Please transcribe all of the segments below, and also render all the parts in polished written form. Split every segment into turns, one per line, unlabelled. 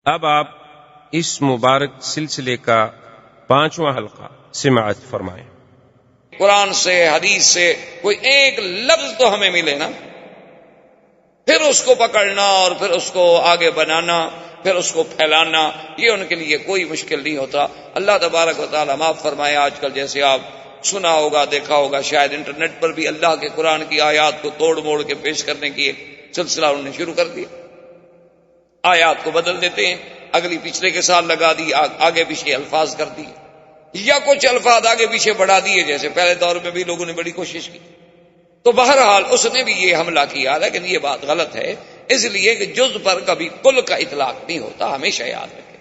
اب آپ اس مبارک سلسلے کا 5واں حلقہ سماعت فرمائیں۔
قرآن سے حدیث سے کوئی ایک لفظ تو ہمیں ملے نا، پھر اس کو پکڑنا اور پھر اس کو آگے بنانا، پھر اس کو پھیلانا، یہ ان کے لیے کوئی مشکل نہیں ہوتا۔ اللہ تبارک و تعالیٰ معاف فرمائے، آج کل جیسے آپ سنا ہوگا دیکھا ہوگا شاید انٹرنیٹ پر بھی اللہ کے قرآن کی آیات کو توڑ موڑ کے پیش کرنے کی ایک سلسلہ انہوں نے شروع کر دیا۔ آیات کو بدل دیتے ہیں، اگلی پچھلے کے ساتھ لگا دی، آگے پیچھے الفاظ کر دی، یا کچھ الفاظ آگے پیچھے بڑھا دیے، جیسے پہلے دور میں بھی لوگوں نے بڑی کوشش کی۔ تو بہرحال اس نے بھی یہ حملہ کیا، لیکن یہ بات غلط ہے، اس لیے کہ جز پر کبھی کل کا اطلاق نہیں ہوتا، ہمیشہ یاد رکھیں۔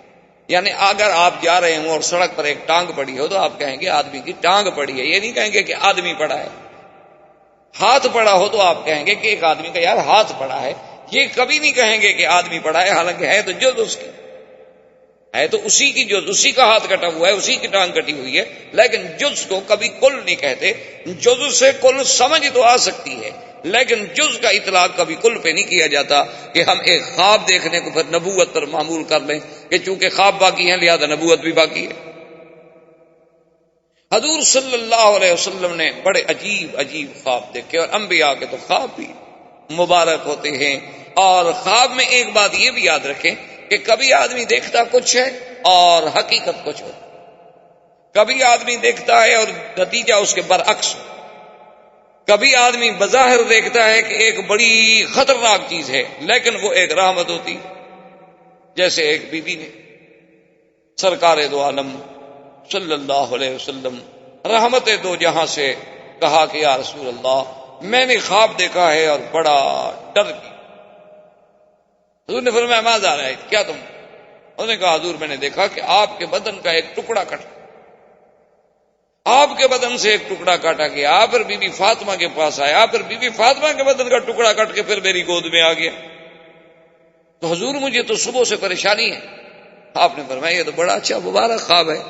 یعنی اگر آپ جا رہے ہوں اور سڑک پر ایک ٹانگ پڑی ہو تو آپ کہیں گے آدمی کی ٹانگ پڑی ہے، یہ نہیں کہیں گے کہ آدمی پڑا ہے۔ ہاتھ پڑا ہو تو آپ کہیں گے کہ ایک آدمی کا یار ہاتھ پڑا ہے، یہ کبھی نہیں کہیں گے کہ آدمی پڑا ہے، حالانکہ ہے تو جز اس کی ہے، تو اسی کی جز، اسی کا ہاتھ کٹا ہوا ہے، اسی کی ٹانگ کٹی ہوئی ہے، لیکن جز کو کبھی کل نہیں کہتے۔ جز سے کل سمجھ تو آ سکتی ہے، لیکن جز کا اطلاق کبھی کل پہ نہیں کیا جاتا کہ ہم ایک خواب دیکھنے کو پھر نبوت پر معمول کر لیں کہ چونکہ خواب باقی ہیں لہذا نبوت بھی باقی ہے۔ حضور صلی اللہ علیہ وسلم نے بڑے عجیب عجیب خواب دیکھے، اور انبیاء کے تو خواب بھی مبارک ہوتے ہیں۔ اور خواب میں ایک بات یہ بھی یاد رکھیں کہ کبھی آدمی دیکھتا کچھ ہے اور حقیقت کچھ ہو، کبھی آدمی دیکھتا ہے اور نتیجہ اس کے برعکس ہو، کبھی آدمی بظاہر دیکھتا ہے کہ ایک بڑی خطرناک چیز ہے لیکن وہ ایک رحمت ہوتی، جیسے ایک بی بی نے سرکار دو عالم صلی اللہ علیہ وسلم رحمت دو جہاں سے کہا کہ یا رسول اللہ میں نے خواب دیکھا ہے اور بڑا ڈر گیا۔ حضور نے فرمایا ماذا رأیت، کیا تم؟ انہوں نے کہا حضور میں نے دیکھا کہ آپ کے بدن کا ایک ٹکڑا کٹا، آپ کے بدن سے ایک ٹکڑا کاٹا گیا، پھر بی بی فاطمہ کے پاس آیا، پھر بی بی فاطمہ کے بدن کا ٹکڑا کٹ کے پھر میری گود میں آ گیا۔ تو حضور مجھے تو صبح سے پریشانی ہے۔ آپ نے فرمایا یہ تو بڑا اچھا مبارک خواب ہے۔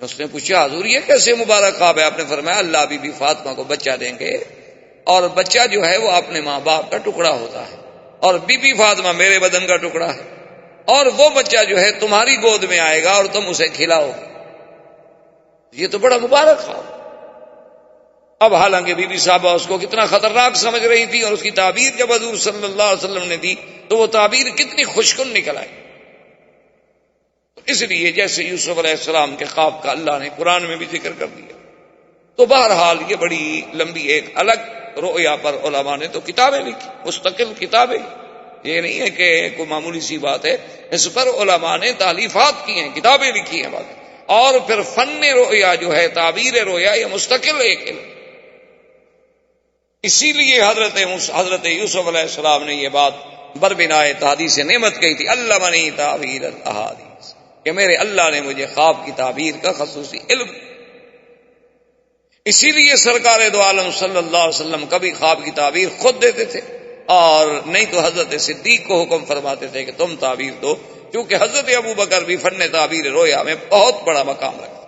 اس نے پوچھا حضور یہ کیسے مبارک خواب ہے؟ آپ نے فرمایا اللہ بی بی فاطمہ کو بچہ دیں گے، اور بچہ جو ہے وہ اپنے ماں باپ کا ٹکڑا ہوتا ہے، اور بی بی فاطمہ میرے بدن کا ٹکڑا ہے، اور وہ بچہ جو ہے تمہاری گود میں آئے گا اور تم اسے کھلاؤ گے۔ یہ تو بڑا مبارک خواب۔ اب حالانکہ بی بی صاحبہ اس کو کتنا خطرناک سمجھ رہی تھی، اور اس کی تعبیر جب حضور صلی اللہ علیہ وسلم نے دی تو وہ تعبیر کتنی خوشکن نکل آئی۔ اس لیے جیسے یوسف علیہ السلام کے خواب کا اللہ نے قرآن میں بھی ذکر کر دیا۔ تو بہرحال یہ بڑی لمبی ایک الگ رؤیا پر علماء نے تو کتابیں لکھی، مستقل کتابیں، یہ نہیں ہے کہ کوئی معمولی سی بات ہے، اس پر علماء نے تالیفات کی ہیں، کتابیں لکھی ہیں بات۔ اور پھر فن رؤیا جو ہے، تعبیر رؤیا، یہ مستقل ایک علم۔ اسی لیے حضرت یوسف علیہ السلام نے یہ بات بربنائے تحدیث نعمت کہی تھی، علمنی تعبیر الاحادیث، کہ میرے اللہ نے مجھے خواب کی تعبیر کا خصوصی علم۔ اسی لیے سرکار دو عالم صلی اللہ علیہ وسلم کبھی خواب کی تعبیر خود دیتے تھے، اور نہیں تو حضرت صدیق کو حکم فرماتے تھے کہ تم تعبیر دو، کیونکہ حضرت ابو بکر بھی فن تعبیر رویا میں بہت بڑا مقام رکھتے۔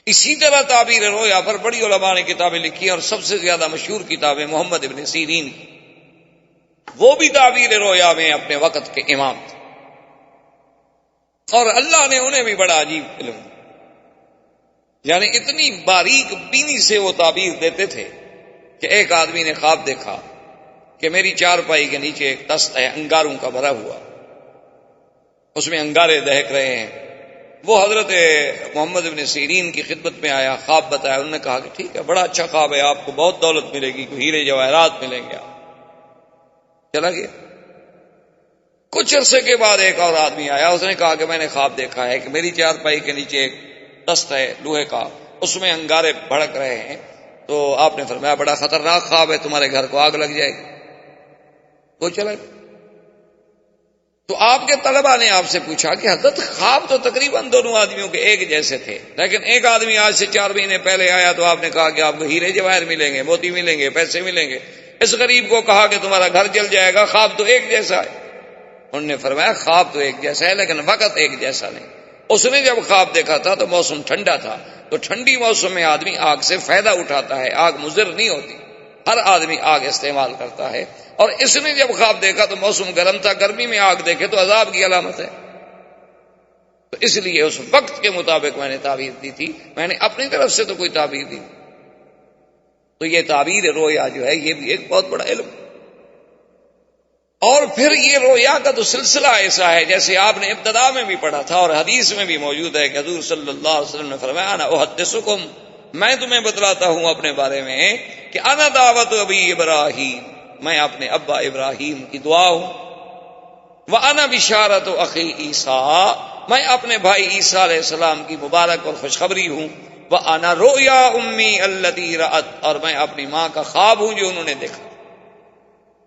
اسی طرح تعبیر رویا پر بڑی علماء نے کتابیں لکھی، اور سب سے زیادہ مشہور کتابیں محمد ابن سیرین کی، وہ بھی تعبیر رویا میں اپنے وقت کے امام تھے، اور اللہ نے انہیں بھی بڑا عجیب علم دیا، یعنی اتنی باریک بینی سے وہ تعبیر دیتے تھے کہ ایک آدمی نے خواب دیکھا کہ میری چارپائی کے نیچے ایک تست ہے انگاروں کا بھرا ہوا، اس میں انگارے دہک رہے ہیں۔ وہ حضرت محمد ابن سیرین کی خدمت میں آیا، خواب بتایا، انہوں نے کہا کہ ٹھیک ہے بڑا اچھا خواب ہے، آپ کو بہت دولت ملے گی، ہیرے جواہرات ملیں گے۔ آپ چلا گیا۔ کچھ عرصے کے بعد ایک اور آدمی آیا، اس نے کہا کہ میں نے خواب دیکھا ہے کہ میری چارپائی کے نیچے ایک دست ہے لوہے کا، اس میں انگارے بھڑک رہے ہیں۔ تو آپ نے فرمایا بڑا خطرناک خواب ہے، تمہارے گھر کو آگ لگ جائے گی۔ وہ چلا گیا۔ تو آپ کے طلباء نے آپ سے پوچھا کہ حضرت خواب تو تقریباً دونوں آدمیوں کے ایک جیسے تھے، لیکن ایک آدمی آج سے 4 مہینے پہلے آیا تو آپ نے کہا کہ آپ کو ہیرے جواہر ملیں گے، موتی ملیں گے، پیسے ملیں گے۔ اس غریب کو کہا کہ تمہارا گھر جل جائے گا، خواب تو ایک جیسا ہے۔ انہوں نے فرمایا خواب تو ایک جیسا ہے لیکن وقت ایک جیسا نہیں۔ اس نے جب خواب دیکھا تھا تو موسم ٹھنڈا تھا، تو ٹھنڈی موسم میں آدمی آگ سے فائدہ اٹھاتا ہے، آگ مضر نہیں ہوتی، ہر آدمی آگ استعمال کرتا ہے، اور اس نے جب خواب دیکھا تو موسم گرم تھا، گرمی میں آگ دیکھے تو عذاب کی علامت ہے. تو اس لیے اس وقت کے مطابق میں نے تعبیر دی تھی، میں نے اپنی طرف سے تو کوئی تعبیر دی. تو یہ تعبیر رویا جو ہے یہ بھی ایک بہت بڑا علم. اور پھر یہ رویا کا تو سلسلہ ایسا ہے جیسے آپ نے ابتدا میں بھی پڑھا تھا اور حدیث میں بھی موجود ہے کہ حضور صلی اللہ علیہ وسلم نے فرمایا انا احدثکم، میں تمہیں بتلاتا ہوں اپنے بارے میں کہ انا دعوت ابی ابراہیم، میں اپنے ابا ابراہیم کی دعا ہوں. وانا بشارت اخی عیسیٰ، میں اپنے بھائی عیسیٰ علیہ السلام کی مبارک اور خوشخبری ہوں. وانا رؤیا امی التی رأت، اور میں اپنی ماں کا خواب ہوں جو انہوں نے دیکھا.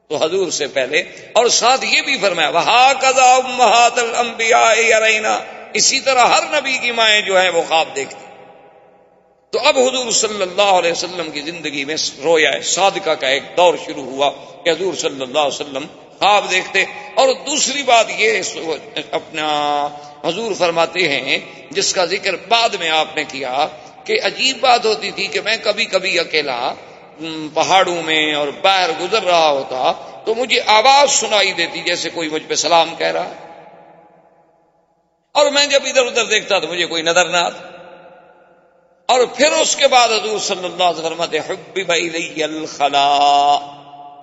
تو حضور سے پہلے اور ساتھ یہ بھی فرمایا وَهَكَذَا أُمَّهَاتُ الْأَنْبِيَاءِ يَرَيْنَا، اسی طرح ہر نبی کی مائیں جو ہیں وہ خواب دیکھتی. تو اب حضور صلی اللہ علیہ وسلم کی زندگی میں رویا صادقہ کا ایک دور شروع ہوا کہ حضور صلی اللہ علیہ وسلم خواب دیکھتے. اور دوسری بات یہ اپنا حضور فرماتے ہیں جس کا ذکر بعد میں آپ نے کیا کہ عجیب بات ہوتی تھی کہ میں کبھی کبھی اکیلا پہاڑوں میں اور باہر گزر رہا ہوتا تو مجھے آواز سنائی دیتی جیسے کوئی مجھ پہ سلام کہہ رہا ہے، اور میں جب ادھر ادھر دیکھتا تو مجھے کوئی نظر نہ آتا. اور پھر اس کے بعد حضور صلی اللہ علیہ وسلم فرماتے حبب الی الخلاء،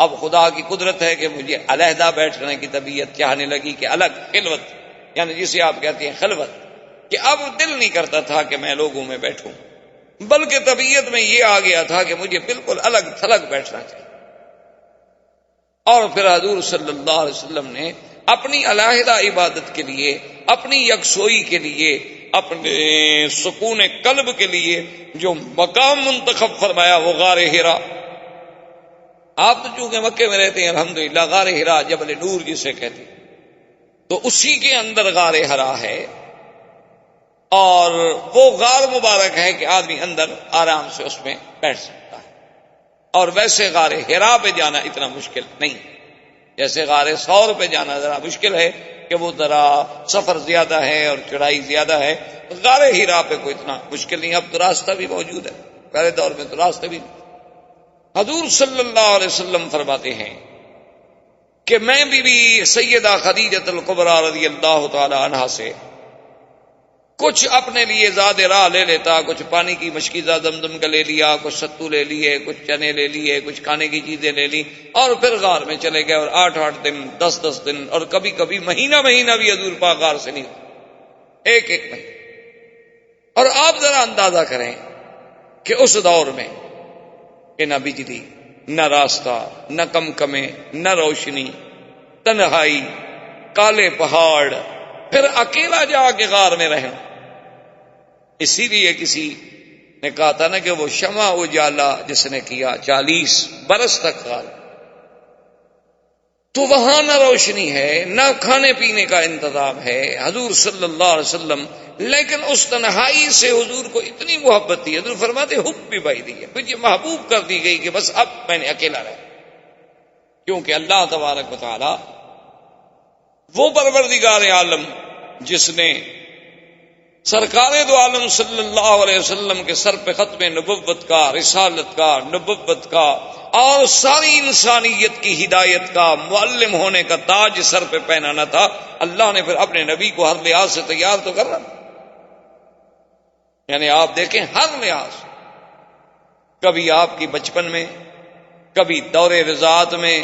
اب خدا کی قدرت ہے کہ مجھے علیحدہ بیٹھنے کی طبیعت چاہنے لگی کہ الگ خلوت، یعنی جسے آپ کہتے ہیں خلوت، کہ اب دل نہیں کرتا تھا کہ میں لوگوں میں بیٹھوں، بلکہ طبیعت میں یہ آ گیا تھا کہ مجھے بالکل الگ تھلگ بیٹھنا چاہیے. اور پھر حضور صلی اللہ علیہ وسلم نے اپنی علیحدہ عبادت کے لیے، اپنی یکسوئی کے لیے، اپنے سکون قلب کے لیے جو مقام منتخب فرمایا وہ غار حرا. آپ تو چونکہ مکے میں رہتے ہیں الحمدللہ، غار حرا جبل نور جسے کہتے ہیں، تو اسی کے اندر غار حرا ہے. اور وہ غار مبارک ہے کہ آدمی اندر آرام سے اس میں بیٹھ سکتا ہے. اور ویسے غار حرا پہ جانا اتنا مشکل نہیں، جیسے غار ثور پہ جانا ذرا مشکل ہے کہ وہ ذرا سفر زیادہ ہے اور چڑھائی زیادہ ہے. غار حرا پہ کوئی اتنا مشکل نہیں، اب تو راستہ بھی موجود ہے، پہلے دور میں تو راستہ بھی نہیں. حضور صلی اللہ علیہ وسلم فرماتے ہیں کہ میں بھی سیدہ خدیجہ الکبریٰ رضی اللہ تعالی عنہا سے کچھ اپنے لیے زاد راہ لے لیتا، کچھ پانی کی مشکیزہ زمزم کا لے لیا، کچھ ستو لے لیے، کچھ چنے لے لیے، کچھ کھانے کی چیزیں لے لی، اور پھر غار میں چلے گئے. اور 8 دن 10 دن اور کبھی کبھی مہینہ بھی حضور پاک غار سے نہیں ہوتے، ایک مہینہ. اور آپ ذرا اندازہ کریں کہ اس دور میں کہ نہ بجلی، نہ راستہ، نہ کمکمے، نہ روشنی، تنہائی، کالے پہاڑ، پھر اکیلا جا کے غار میں رہنا. اسی لیے کسی نے کہا تھا نا کہ وہ شمع اجالا جس نے کیا 40 برس تک غار، تو وہاں نہ روشنی ہے، نہ کھانے پینے کا انتظام ہے. حضور صلی اللہ علیہ وسلم لیکن اس تنہائی سے حضور کو اتنی محبت تھی، حضور فرماتے حب بھی بھائی دی ہے، مجھے محبوب کر دی گئی کہ بس اب میں نے اکیلا رہا. کیونکہ اللہ تبارک و تعالی وہ پروردگار عالم جس نے سرکار دو عالم صلی اللہ علیہ وسلم کے سر پہ ختم نبوت کا، رسالت کا، نبوت کا اور ساری انسانیت کی ہدایت کا، معلم ہونے کا تاج سر پہ پہنانا تھا، اللہ نے پھر اپنے نبی کو ہر لحاظ سے تیار تو کرنا. یعنی آپ دیکھیں ہر لحاظ، کبھی آپ کی بچپن میں، کبھی دور رضاعت میں،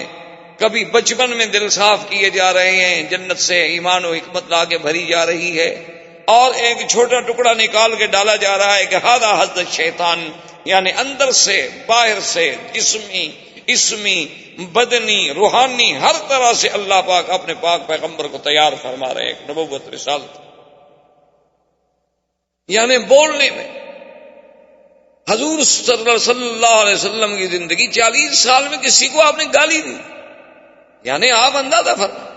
کبھی بچپن میں دل صاف کیے جا رہے ہیں، جنت سے ایمان و حکمت لا کے بھری جا رہی ہے، اور ایک چھوٹا ٹکڑا نکال کے ڈالا جا رہا ہے کہ ہادہ حضرت شیطان، یعنی اندر سے باہر سے جسمی، اسمی، بدنی، روحانی، ہر طرح سے اللہ پاک اپنے پاک پیغمبر کو تیار فرما رہے ہیں. نبوت رسالت یعنی بولنے میں حضور صلی اللہ علیہ وسلم کی زندگی 40 سال میں کسی کو آپ نے گالی دی. یعنی آپ اندازہ فرمائیں،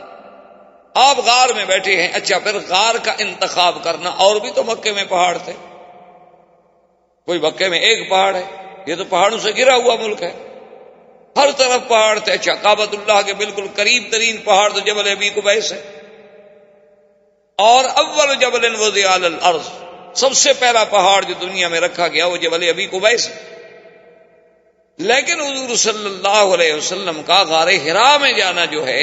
آپ غار میں بیٹھے ہیں. اچھا پھر غار کا انتخاب کرنا، اور بھی تو مکے میں پہاڑ تھے، کوئی مکے میں ایک پہاڑ ہے، یہ تو پہاڑوں سے گھرا ہوا ملک ہے، ہر طرف پہاڑ تھے. اچھا کعبۃ اللہ کے بالکل قریب ترین پہاڑ تو جبل ابی قبیس ہے، اور اول جبل وضع علی الارض، سب سے پہلا پہاڑ جو دنیا میں رکھا گیا وہ جبل ابی قبیس ہے. لیکن حضور صلی اللہ علیہ وسلم کا غار حرا میں جانا جو ہے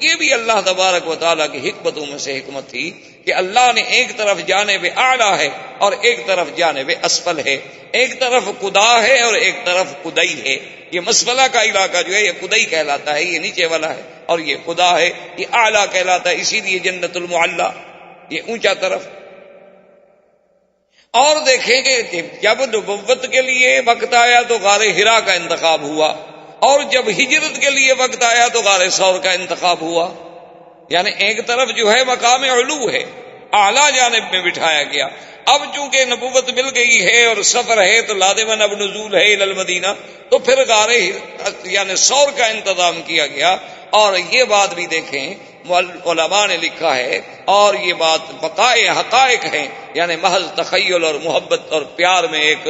یہ بھی اللہ تبارک و تعالیٰ کی حکمتوں میں سے حکمت تھی کہ اللہ نے ایک طرف جانب اعلیٰ ہے اور ایک طرف جانب اسفل ہے، ایک طرف قدا ہے اور ایک طرف قدئی ہے۔ یہ مسفلہ کا علاقہ جو ہے یہ قدئی کہلاتا ہے، یہ نیچے والا ہے، اور یہ قدا ہے، یہ اعلیٰ کہلاتا ہے، اسی لیے جنت المعلی یہ اونچا طرف۔ اور دیکھیں کہ جب نبوت کے لیے وقت آیا تو غار حرا کا انتخاب ہوا، اور جب ہجرت کے لیے وقت آیا تو غار ثور کا انتخاب ہوا۔ یعنی ایک طرف جو ہے مقام علو ہے، اعلیٰ جانب میں بٹھایا گیا۔ اب چونکہ نبوت مل گئی ہے اور سفر ہے تو لازماً اب نزول ہے الی المدینہ، تو پھر غار یعنی ثور کا انتظام کیا گیا۔ اور یہ بات بھی دیکھیں علماء نے لکھا ہے، اور یہ بات بقائے حقائق ہیں، یعنی محض تخیل اور محبت اور پیار میں ایک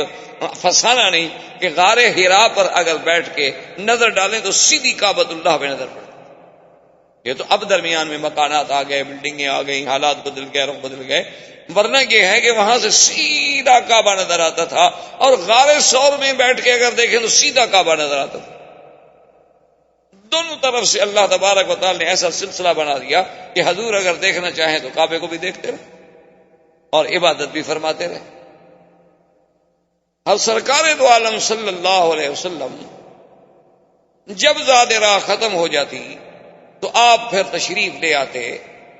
فسانہ نہیں، کہ غار حرا پر اگر بیٹھ کے نظر ڈالیں تو سیدھی کعبۃ اللہ پہ نظر پڑتی۔ یہ تو اب درمیان میں مکانات آ گئے، بلڈنگیں آ گئی، حالات بدل گئے، رخ بدل گئے، ورنہ یہ ہے کہ وہاں سے سیدھا کعبہ نظر آتا تھا، اور غار ثور میں بیٹھ کے اگر دیکھیں تو سیدھا کعبہ نظر آتا تھا۔ دونوں طرف سے اللہ تبارک و تعالی نے ایسا سلسلہ بنا دیا کہ حضور اگر دیکھنا چاہیں تو کعبے کو بھی دیکھتے رہے اور عبادت بھی فرماتے رہے۔ اور سرکار دو عالم صلی اللہ علیہ وسلم جب ذات راہ ختم ہو جاتی تو آپ پھر تشریف لے آتے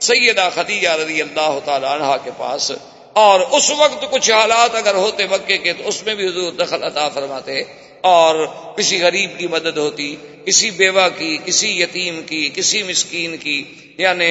سیدہ خدیجہ رضی اللہ تعالی عنہا کے پاس، اور اس وقت کچھ حالات اگر ہوتے مکے کے تو اس میں بھی حضور دخل عطا فرماتے، اور کسی غریب کی مدد ہوتی، کسی بیوہ کی، کسی یتیم کی، کسی مسکین کی، یعنی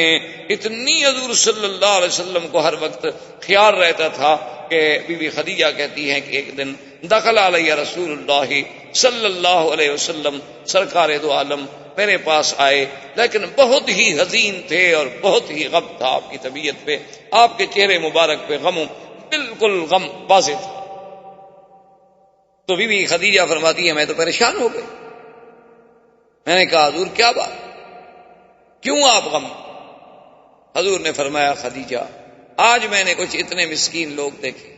اتنی حضور صلی اللہ علیہ وسلم کو ہر وقت خیال رہتا تھا کہ بی بی خدیجہ کہتی ہیں کہ ایک دن دخل علیہ رسول اللہ صلی اللہ علیہ وسلم، سرکار دو عالم میرے پاس آئے، لیکن بہت ہی حزین تھے اور بہت ہی غم تھا آپ کی طبیعت پہ، آپ کے چہرے مبارک پہ غم، بالکل غم واضح تھا۔ تو بی بی خدیجہ فرماتی ہے میں تو پریشان ہو گئی، میں نے کہا حضور کیا بات، کیوں آپ غم؟ حضور نے فرمایا خدیجہ آج میں نے کچھ اتنے مسکین لوگ دیکھے،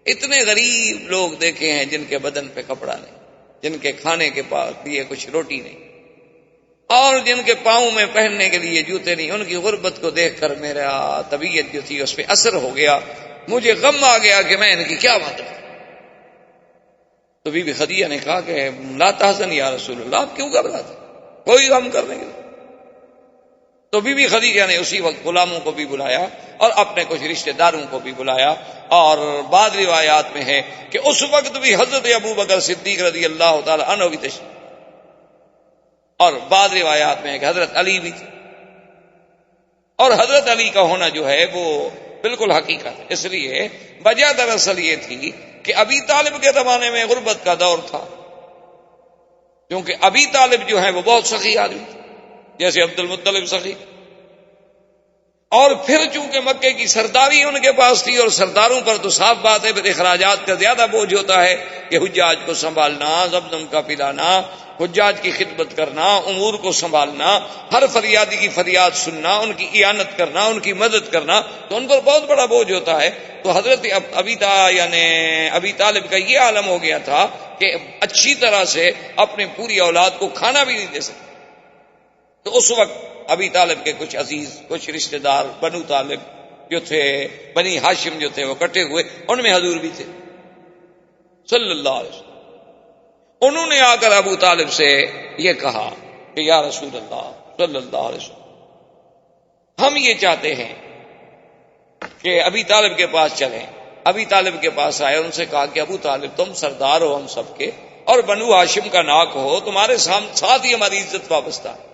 اتنے غریب لوگ دیکھے ہیں جن کے بدن پہ کپڑا نہیں، جن کے کھانے کے لیے کچھ روٹی نہیں، اور جن کے پاؤں میں پہننے کے لیے جوتے نہیں۔ ان کی غربت کو دیکھ کر میرا طبیعت جو تھی اس پہ اثر ہو گیا، مجھے غم آ گیا کہ میں ان کی کیا بات کروں۔ تو بی بی خدیجہ نے کہا کہ لا تحزن یا رسول اللہ، آپ کیوں گھبراتے، کوئی غم کرنے کے لیے۔ تو بی بی خدیجہ نے اسی وقت غلاموں کو بھی بلایا اور اپنے کچھ رشتہ داروں کو بھی بلایا، اور بعض روایات میں ہے کہ اس وقت بھی حضرت ابو بکر صدیق رضی اللہ تعالی عنہ بھی تشریف، اور بعض روایات میں ہے کہ حضرت علی بھی تھے، اور حضرت علی کا ہونا جو ہے وہ بالکل حقیقت ہے۔ اس لیے وجہ دراصل یہ تھی کہ ابی طالب کے زمانے میں غربت کا دور تھا، کیونکہ ابی طالب جو ہے وہ بہت سخی آدمی تھے، جیسے عبد المطلب سخی، اور پھر چونکہ مکے کی سرداری ان کے پاس تھی، اور سرداروں پر تو صاف بات ہے پھر اخراجات کا زیادہ بوجھ ہوتا ہے کہ حجاج کو سنبھالنا، زمزم کا پلانا، حجاج کی خدمت کرنا، امور کو سنبھالنا، ہر فریادی کی فریاد سننا، ان کی اعانت کرنا، ان کی مدد کرنا، تو ان پر بہت بڑا بوجھ ہوتا ہے۔ تو حضرت ابی طالب کا یہ عالم ہو گیا تھا کہ اچھی طرح سے اپنی پوری اولاد کو کھانا بھی نہیں دے سکتے۔ تو اس وقت ابی طالب کے کچھ عزیز، کچھ رشتہ دار بنو طالب جو تھے، بنی ہاشم جو تھے وہ کٹے ہوئے، ان میں حضور بھی تھے صلی اللہ علیہ وسلم۔ انہوں نے آ کر ابو طالب سے یہ کہا کہ یا رسول اللہ صلی اللہ علیہ وسلم، ہم یہ چاہتے ہیں کہ ابی طالب کے پاس چلیں۔ ابی طالب کے پاس آئے، ان سے کہا کہ ابو طالب تم سردار ہو ہم سب کے، اور بنو ہاشم کا ناک ہو، تمہارے ساتھ ہی ہماری عزت وابستہ ہے،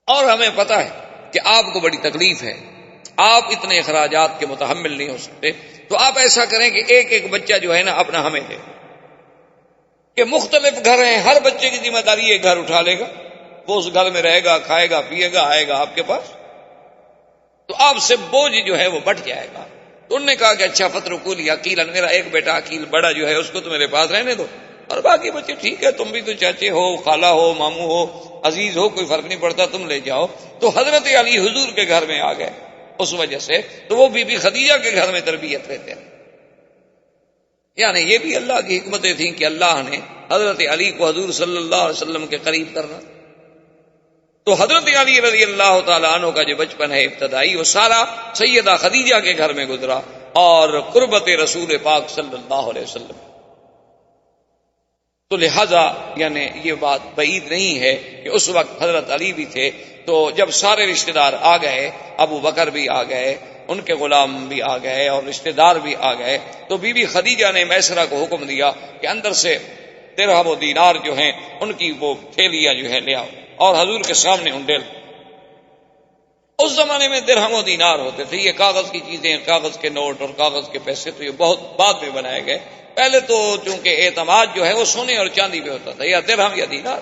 اور ہمیں پتہ ہے کہ آپ کو بڑی تکلیف ہے، آپ اتنے اخراجات کے متحمل نہیں ہو سکتے، تو آپ ایسا کریں کہ ایک ایک بچہ جو ہے نا اپنا ہمیں دے، کہ مختلف گھر ہیں، ہر بچے کی ذمہ داری ایک گھر اٹھا لے گا، وہ اس گھر میں رہے گا، کھائے گا، پیے گا، آئے گا آپ کے پاس، تو آپ سے بوجھ جو ہے وہ بٹ جائے گا۔ تو انہوں نے کہا کہ اچھا فترکوا لی عقیلا، میرا ایک بیٹا عقیل بڑا جو ہے اس کو تو میرے پاس رہنے دو، اور باقی بچے ٹھیک ہے، تم بھی تو چاچے ہو، خالہ ہو، ماموں ہو، عزیز ہو، کوئی فرق نہیں پڑتا، تم لے جاؤ۔ تو حضرت علی حضور کے گھر میں آ گئے، اس وجہ سے تو وہ بی بی خدیجہ کے گھر میں تربیت رہتے ہیں۔ یعنی یہ بھی اللہ کی حکمتیں تھیں کہ اللہ نے حضرت علی کو حضور صلی اللہ علیہ وسلم کے قریب کرنا. تو حضرت علی رضی اللہ تعالیٰ عنہ کا جو بچپن ہے ابتدائی، وہ سارا سیدہ خدیجہ کے گھر میں گزرا اور قربت رسول پاک صلی اللہ علیہ وسلم. تو لہذا یعنی یہ بات بعید نہیں ہے کہ اس وقت حضرت علی بھی تھے. تو جب سارے رشتہ دار آ گئے، ابو بکر بھی آ گئے، ان کے غلام بھی آ گئے اور رشتہ دار بھی آ گئے، تو بی بی خدیجہ نے میسرہ کو حکم دیا کہ اندر سے درہم و دینار جو ہیں ان کی وہ تھیلیاں جو ہے لے آؤ اور حضور کے سامنے انڈیل. اس زمانے میں درہم و دینار ہوتے تھے، یہ کاغذ کی چیزیں، کاغذ کے نوٹ اور کاغذ کے پیسے تو یہ بہت بعد میں بنائے گئے. پہلے تو چونکہ اعتماد جو ہے وہ سونے اور چاندی پہ ہوتا تھا، یا درہم یا دینار.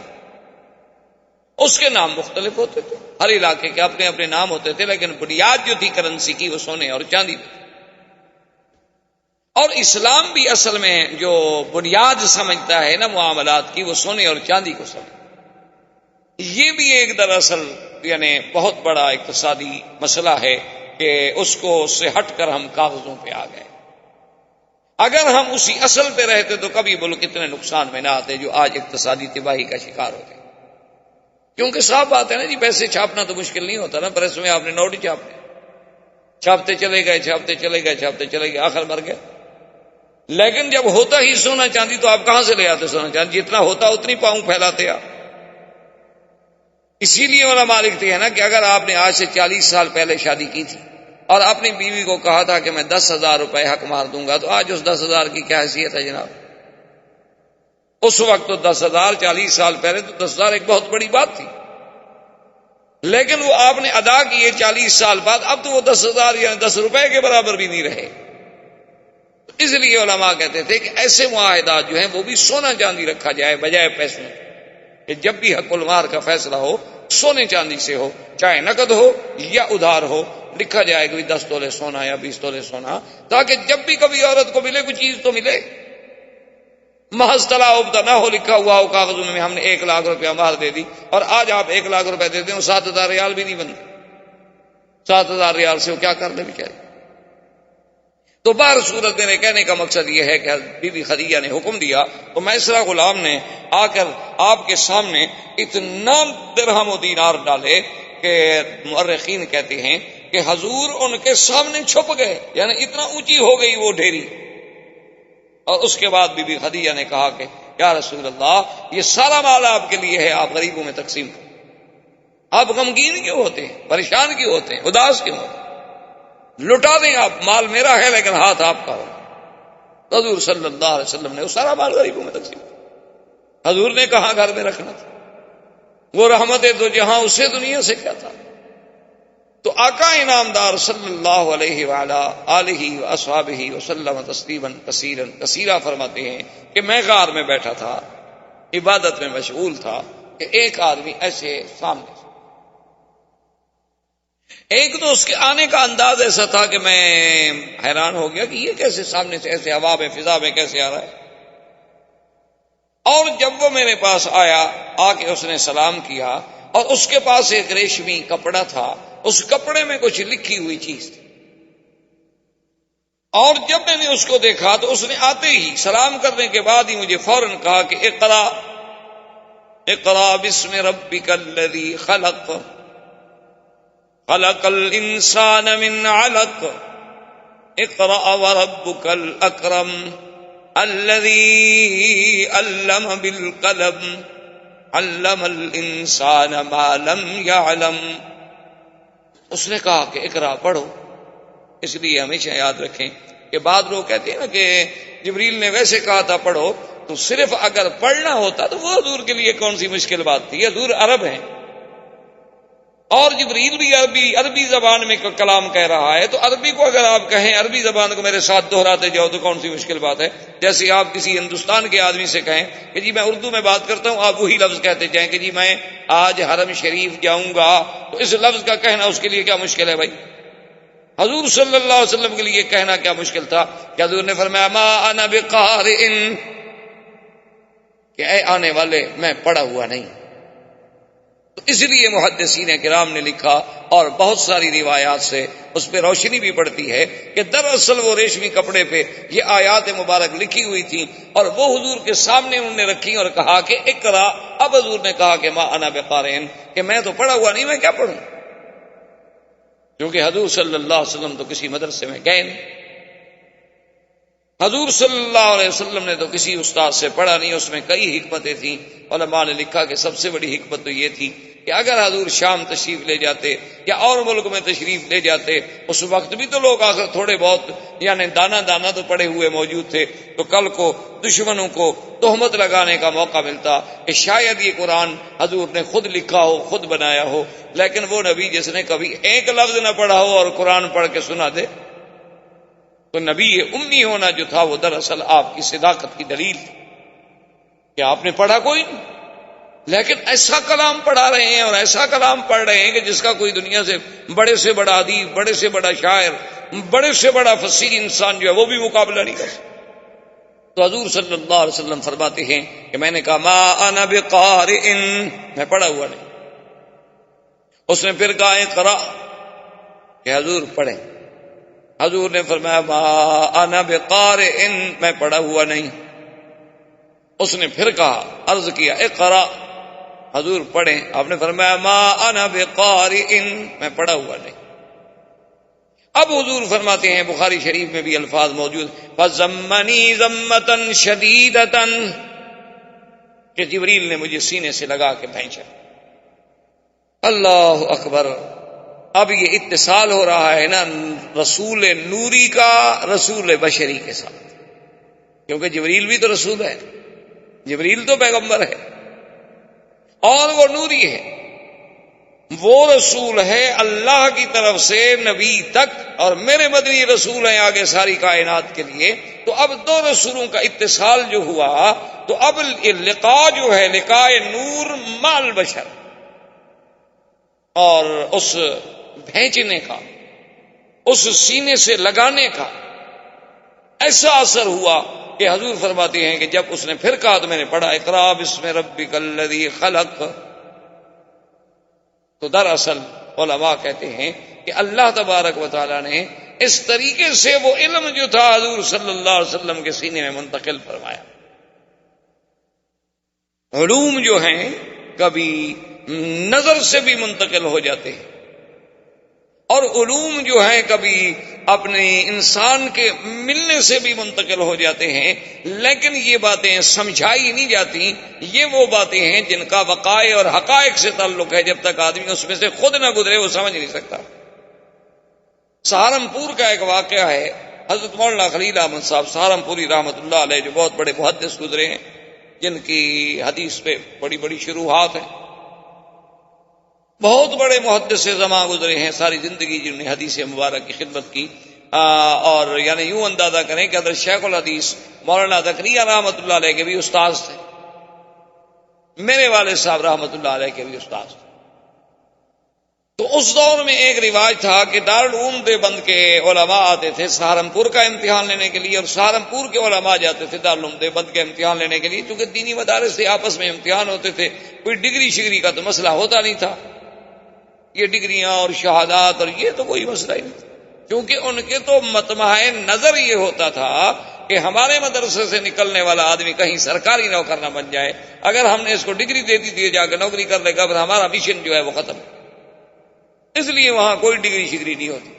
اس کے نام مختلف ہوتے تھے، ہر علاقے کے اپنے اپنے نام ہوتے تھے، لیکن بنیاد جو تھی کرنسی کی وہ سونے اور چاندی پہ. اور اسلام بھی اصل میں جو بنیاد سمجھتا ہے نا معاملات کی، وہ سونے اور چاندی کو سمجھتا. یہ بھی ایک دراصل یعنی بہت بڑا اقتصادی مسئلہ ہے کہ اس کو اس سے ہٹ کر ہم کاغذوں پہ آ گئے. اگر ہم اسی اصل پہ رہتے تو کبھی ملک اتنے نقصان میں نہ آتے جو آج اقتصادی تباہی کا شکار ہوتے. کیونکہ صاف بات ہے نا جی، پیسے چھاپنا تو مشکل نہیں ہوتا نا، پریس میں آپ نے نوٹ ہی چھاپتے چلے گئے، چھاپتے چلے گئے، چھاپتے چلے گئے، آخر مر گئے. لیکن جب ہوتا ہی سونا چاندی تو آپ کہاں سے لے آتے سونا چاندی؟ جتنا ہوتا اتنی پاؤں پھیلاتے آپ. اسی لیے علماء لکھتے ہیں نا کہ اگر آپ نے آج سے 40 سال پہلے شادی کی تھی اور اپنی بیوی کو کہا تھا کہ میں 10,000 روپے حق مار دوں گا، تو آج اس 10,000 کی کیا حیثیت ہے جناب؟ اس وقت تو 10,000، 40 سال پہلے تو 10,000 ایک بہت بڑی بات تھی. لیکن وہ آپ نے ادا کیے 40 سال بعد، اب تو وہ 10,000 یعنی 10 روپے کے برابر بھی نہیں رہے. اس لیے علماء کہتے تھے کہ ایسے معاہدات جو ہیں وہ بھی سونا چاندی رکھا جائے بجائے پیسوں، کہ جب بھی حق المال کا فیصلہ ہو سونے چاندی سے ہو، چاہے نقد ہو یا ادھار ہو، لکھا جائے کہ 10 تولے سونا یا 20 تولے سونا، تاکہ جب بھی کبھی عورت کو ملے کوئی چیز تو ملے. محض تلا ابتا نہ ہو لکھا ہوا ہو کاغذوں میں ہم نے 1 لاکھ روپیہ مہر دے دی، اور آج آپ 1 لاکھ روپے دے دیں، 7,000 ریال بھی نہیں بنتے. 7,000 ریال سے وہ کیا کر لے بیچارے. تو بہر صورت میرے کہنے کا مقصد یہ ہے کہ بی بی خدیجہ نے حکم دیا تو میسرہ غلام نے آ کر آپ کے سامنے اتنا درہم و دینار ڈالے کہ مورخین کہتے ہیں کہ حضور ان کے سامنے چھپ گئے، یعنی اتنا اونچی ہو گئی وہ ڈھیری. اور اس کے بعد بی بی خدیجہ نے کہا کہ یا رسول اللہ، یہ سارا مال آپ کے لیے ہے، آپ غریبوں میں تقسیم کریں. آپ غمگین کیوں ہوتے ہیں، پریشان کیوں ہوتے ہیں، اداس کیوں ہوتے ہیں؟ لٹا دیں آپ، مال میرا ہے لیکن ہاتھ آپ کا ہو. حضور صلی اللہ علیہ وسلم نے وہ سارا مال غریبوں میں تقسیم کیا. حضور نے کہاں گھر میں رکھنا تھا، وہ رحمت دو جہاں، اسے دنیا سے کیا تھا. تو آقا انعامدار صلی اللہ علیہ وعلا آلہ واصحابہ وسلم تسلیما کثیرا کثیرا فرماتے ہیں کہ میں غار میں بیٹھا تھا، عبادت میں مشغول تھا، کہ ایک آدمی ایسے سامنے، ایک تو اس کے آنے کا انداز ایسا تھا کہ میں حیران ہو گیا کہ یہ کیسے سامنے سے ایسے ہوا میں فضا میں کیسے آ رہا ہے. اور جب وہ میرے پاس آیا، آ کے اس نے سلام کیا، اور اس کے پاس ایک ریشمی کپڑا تھا، اس کپڑے میں کچھ لکھی ہوئی چیز تھی. اور جب میں نے اس کو دیکھا تو اس نے آتے ہی سلام کرنے کے بعد ہی مجھے فوراً کہا کہ اقرا اقرا بسم ربک الذی خلق خلق الانسان من علق اقرأ وربك الاکرم الذی علم بالقلم علم الانسان ما لم يعلم. اس نے کہا کہ اقرا پڑھو. اس لیے ہمیشہ یاد رکھیں کہ بعض لوگ کہتے ہیں نا کہ جبریل نے ویسے کہا تھا پڑھو، تو صرف اگر پڑھنا ہوتا تو وہ حضور کے لیے کون سی مشکل بات تھی. حضور عرب ہیں اور جبریل بھی عربی زبان میں کلام کہہ رہا ہے، تو عربی کو اگر آپ کہیں، عربی زبان کو میرے ساتھ دہراتے جاؤ تو کون سی مشکل بات ہے. جیسے آپ کسی ہندوستان کے آدمی سے کہیں کہ جی میں اردو میں بات کرتا ہوں، آپ وہی لفظ کہتے جائیں کہ جی میں آج حرم شریف جاؤں گا، تو اس لفظ کا کہنا اس کے لیے کیا مشکل ہے بھائی؟ حضور صلی اللہ علیہ وسلم کے لیے کہنا کیا مشکل تھا کہ حضور نے فرمایا ما انا بقارئ، کہ اے آنے والے میں پڑھا ہوا نہیں. تو اس لیے محدثین کرام نے لکھا اور بہت ساری روایات سے اس پہ روشنی بھی پڑتی ہے کہ دراصل وہ ریشمی کپڑے پہ یہ آیات مبارک لکھی ہوئی تھی اور وہ حضور کے سامنے انہوں نے رکھی اور کہا کہ اقرا. اب حضور نے کہا کہ ما انا بقارئ، کہ میں تو پڑھا ہوا نہیں، میں کیا پڑھوں، کیونکہ حضور صلی اللہ علیہ وسلم تو کسی مدرسے میں گئے نہیں. حضور صلی اللہ علیہ وسلم نے تو کسی استاد سے پڑھا نہیں. اس میں کئی حکمتیں تھیں. علماء نے لکھا کہ سب سے بڑی حکمت تو یہ تھی کہ اگر حضور شام تشریف لے جاتے یا اور ملک میں تشریف لے جاتے، اس وقت بھی تو لوگ آخر تھوڑے بہت یعنی دانا دانا تو پڑے ہوئے موجود تھے، تو کل کو دشمنوں کو تہمت لگانے کا موقع ملتا کہ شاید یہ قرآن حضور نے خود لکھا ہو، خود بنایا ہو. لیکن وہ نبی جس نے کبھی ایک لفظ نہ پڑھا ہو اور قرآن پڑھ کے سنا دے، تو نبی امی ہونا جو تھا وہ دراصل آپ کی صداقت کی دلیل تھی کہ آپ نے پڑھا کوئی نہیں، لیکن ایسا کلام پڑھا رہے ہیں اور ایسا کلام پڑھ رہے ہیں کہ جس کا کوئی دنیا سے بڑا ادیب، بڑے سے بڑا شاعر، بڑے سے بڑا فصیح انسان جو ہے وہ بھی مقابلہ نہیں کر سکتا. تو حضور صلی اللہ علیہ وسلم فرماتے ہیں کہ میں نے کہا ما انا بقارئ، میں پڑھا ہوا نہیں. اس نے پھر کہا اقرا، کہ حضور پڑھیں. حضور نے فرمایا ما انا بقارئ، میں پڑھا ہوا نہیں. اس نے پھر کہا، عرض کیا اقرا، حضور پڑھیں. آپ نے فرمایا ما انا بقارئ، میں پڑھا ہوا نہیں. اب حضور فرماتے ہیں، بخاری شریف میں بھی الفاظ موجود، فَزَمَّنِي ضَمَّةً شَدِيدَةً، کہ جبریل نے مجھے سینے سے لگا کے بھینچا. اللہ اکبر. اب یہ اتصال ہو رہا ہے نا رسول نوری کا رسول بشری کے ساتھ، کیونکہ جبریل بھی تو رسول ہے، جبریل تو پیغمبر ہے اور وہ نوری ہے. وہ رسول ہے اللہ کی طرف سے نبی تک، اور میرے مدنی رسول ہیں آگے ساری کائنات کے لیے. تو اب دو رسولوں کا اتصال جو ہوا، تو اب لقاء جو ہے لقاء نور مال بشر، اور اس بھینچنے کا، اس سینے سے لگانے کا ایسا اثر ہوا کہ حضور فرماتے ہیں کہ جب اس نے پھر کہا تو میں نے پڑھا اقرا بسم ربک الذی خلق. تو دراصل علماء کہتے ہیں کہ اللہ تبارک و تعالی نے اس طریقے سے وہ علم جو تھا حضور صلی اللہ علیہ وسلم کے سینے میں منتقل فرمایا. علوم جو ہیں کبھی نظر سے بھی منتقل ہو جاتے ہیں، اور علوم جو ہیں کبھی اپنے انسان کے ملنے سے بھی منتقل ہو جاتے ہیں. لیکن یہ باتیں سمجھائی نہیں جاتی. یہ وہ باتیں ہیں جن کا وقائع اور حقائق سے تعلق ہے. جب تک آدمی اس میں سے خود نہ گزرے وہ سمجھ نہیں سکتا. سہارنپور کا ایک واقعہ ہے، حضرت مولانا خلیل احمد صاحب سہارنپوری رحمۃ اللہ علیہ، جو بہت بڑے محدث گزرے ہیں، جن کی حدیث پہ بڑی بڑی شروحات ہیں، بہت بڑے محدث زمان گزرے ہیں، ساری زندگی جنہوں نے حدیث مبارک کی خدمت کی. اور یعنی یوں اندازہ کریں کہ حضرت شیخ الحدیث مولانا زکریا رحمۃ اللہ علیہ کے بھی استاد تھے، میرے والد صاحب رحمۃ اللہ علیہ کے بھی استاد تھے. تو اس دور میں ایک رواج تھا کہ دارالعلوم دیوبند کے علماء آتے تھے سہارنپور کا امتحان لینے کے لیے، اور سہارنپور کے علماء جاتے تھے دارالعلوم دیوبند کے امتحان لینے کے لیے. کیونکہ دینی مدارس سے آپس میں امتحان ہوتے تھے، کوئی ڈگری شگری کا تو مسئلہ ہوتا نہیں تھا. یہ ڈگریاں اور شہادات اور یہ تو کوئی مسئلہ ہی نہیں تھا، کیونکہ ان کے تو مطمع نظر یہ ہوتا تھا کہ ہمارے مدرسے سے نکلنے والا آدمی کہیں سرکاری نوکر نہ بن جائے. اگر ہم نے اس کو ڈگری دے دی جا کے نوکری کر لے گا، پھر ہمارا مشن جو ہے وہ ختم. اس لیے وہاں کوئی ڈگری شگری نہیں ہوتی.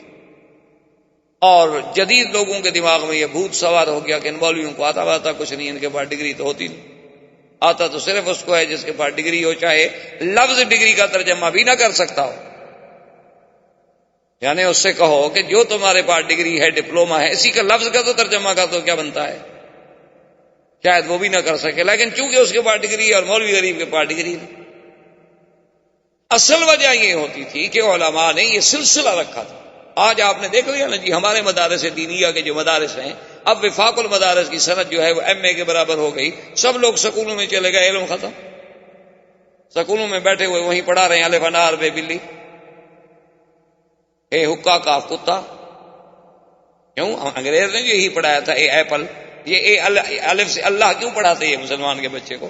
اور جدید لوگوں کے دماغ میں یہ بھوت سوار ہو گیا کہ ان مولویوں کو آتا کچھ نہیں، ان کے پاس ڈگری تو ہوتی نہیں. آتا تو صرف اس کو ہے جس کے پاس ڈگری ہو، چاہے لفظ ڈگری کا ترجمہ بھی نہ کر سکتا ہو. یعنی اس سے کہو کہ جو تمہارے پاس ڈگری ہے، ڈپلوما ہے، اسی کا لفظ کا تو ترجمہ کا تو کیا بنتا ہے، شاید وہ بھی نہ کر سکے. لیکن چونکہ اس کے پاس ڈگری ہے اور مولوی غریب کے پاس ڈگری نہیں. اصل وجہ یہ ہوتی تھی کہ علماء نے یہ سلسلہ رکھا تھا. آج آپ نے دیکھ لیا نا جی، ہمارے مدارس دینیہ کے جو مدارس ہیں، اب وفاق المدارس کی سند جو ہے وہ ایم اے کے برابر ہو گئی. سب لوگ سکولوں میں چلے گئے، علم ختم. سکولوں میں بیٹھے ہوئے وہیں پڑھا رہے ہیں الف انار بے بلی، اے حکا کاف کتا. کیوں؟ انگریز نے جو یہی پڑھایا تھا، اے ایپل. یہ اے الف سے اللہ کیوں پڑھاتے ہیں مسلمان کے بچے کو؟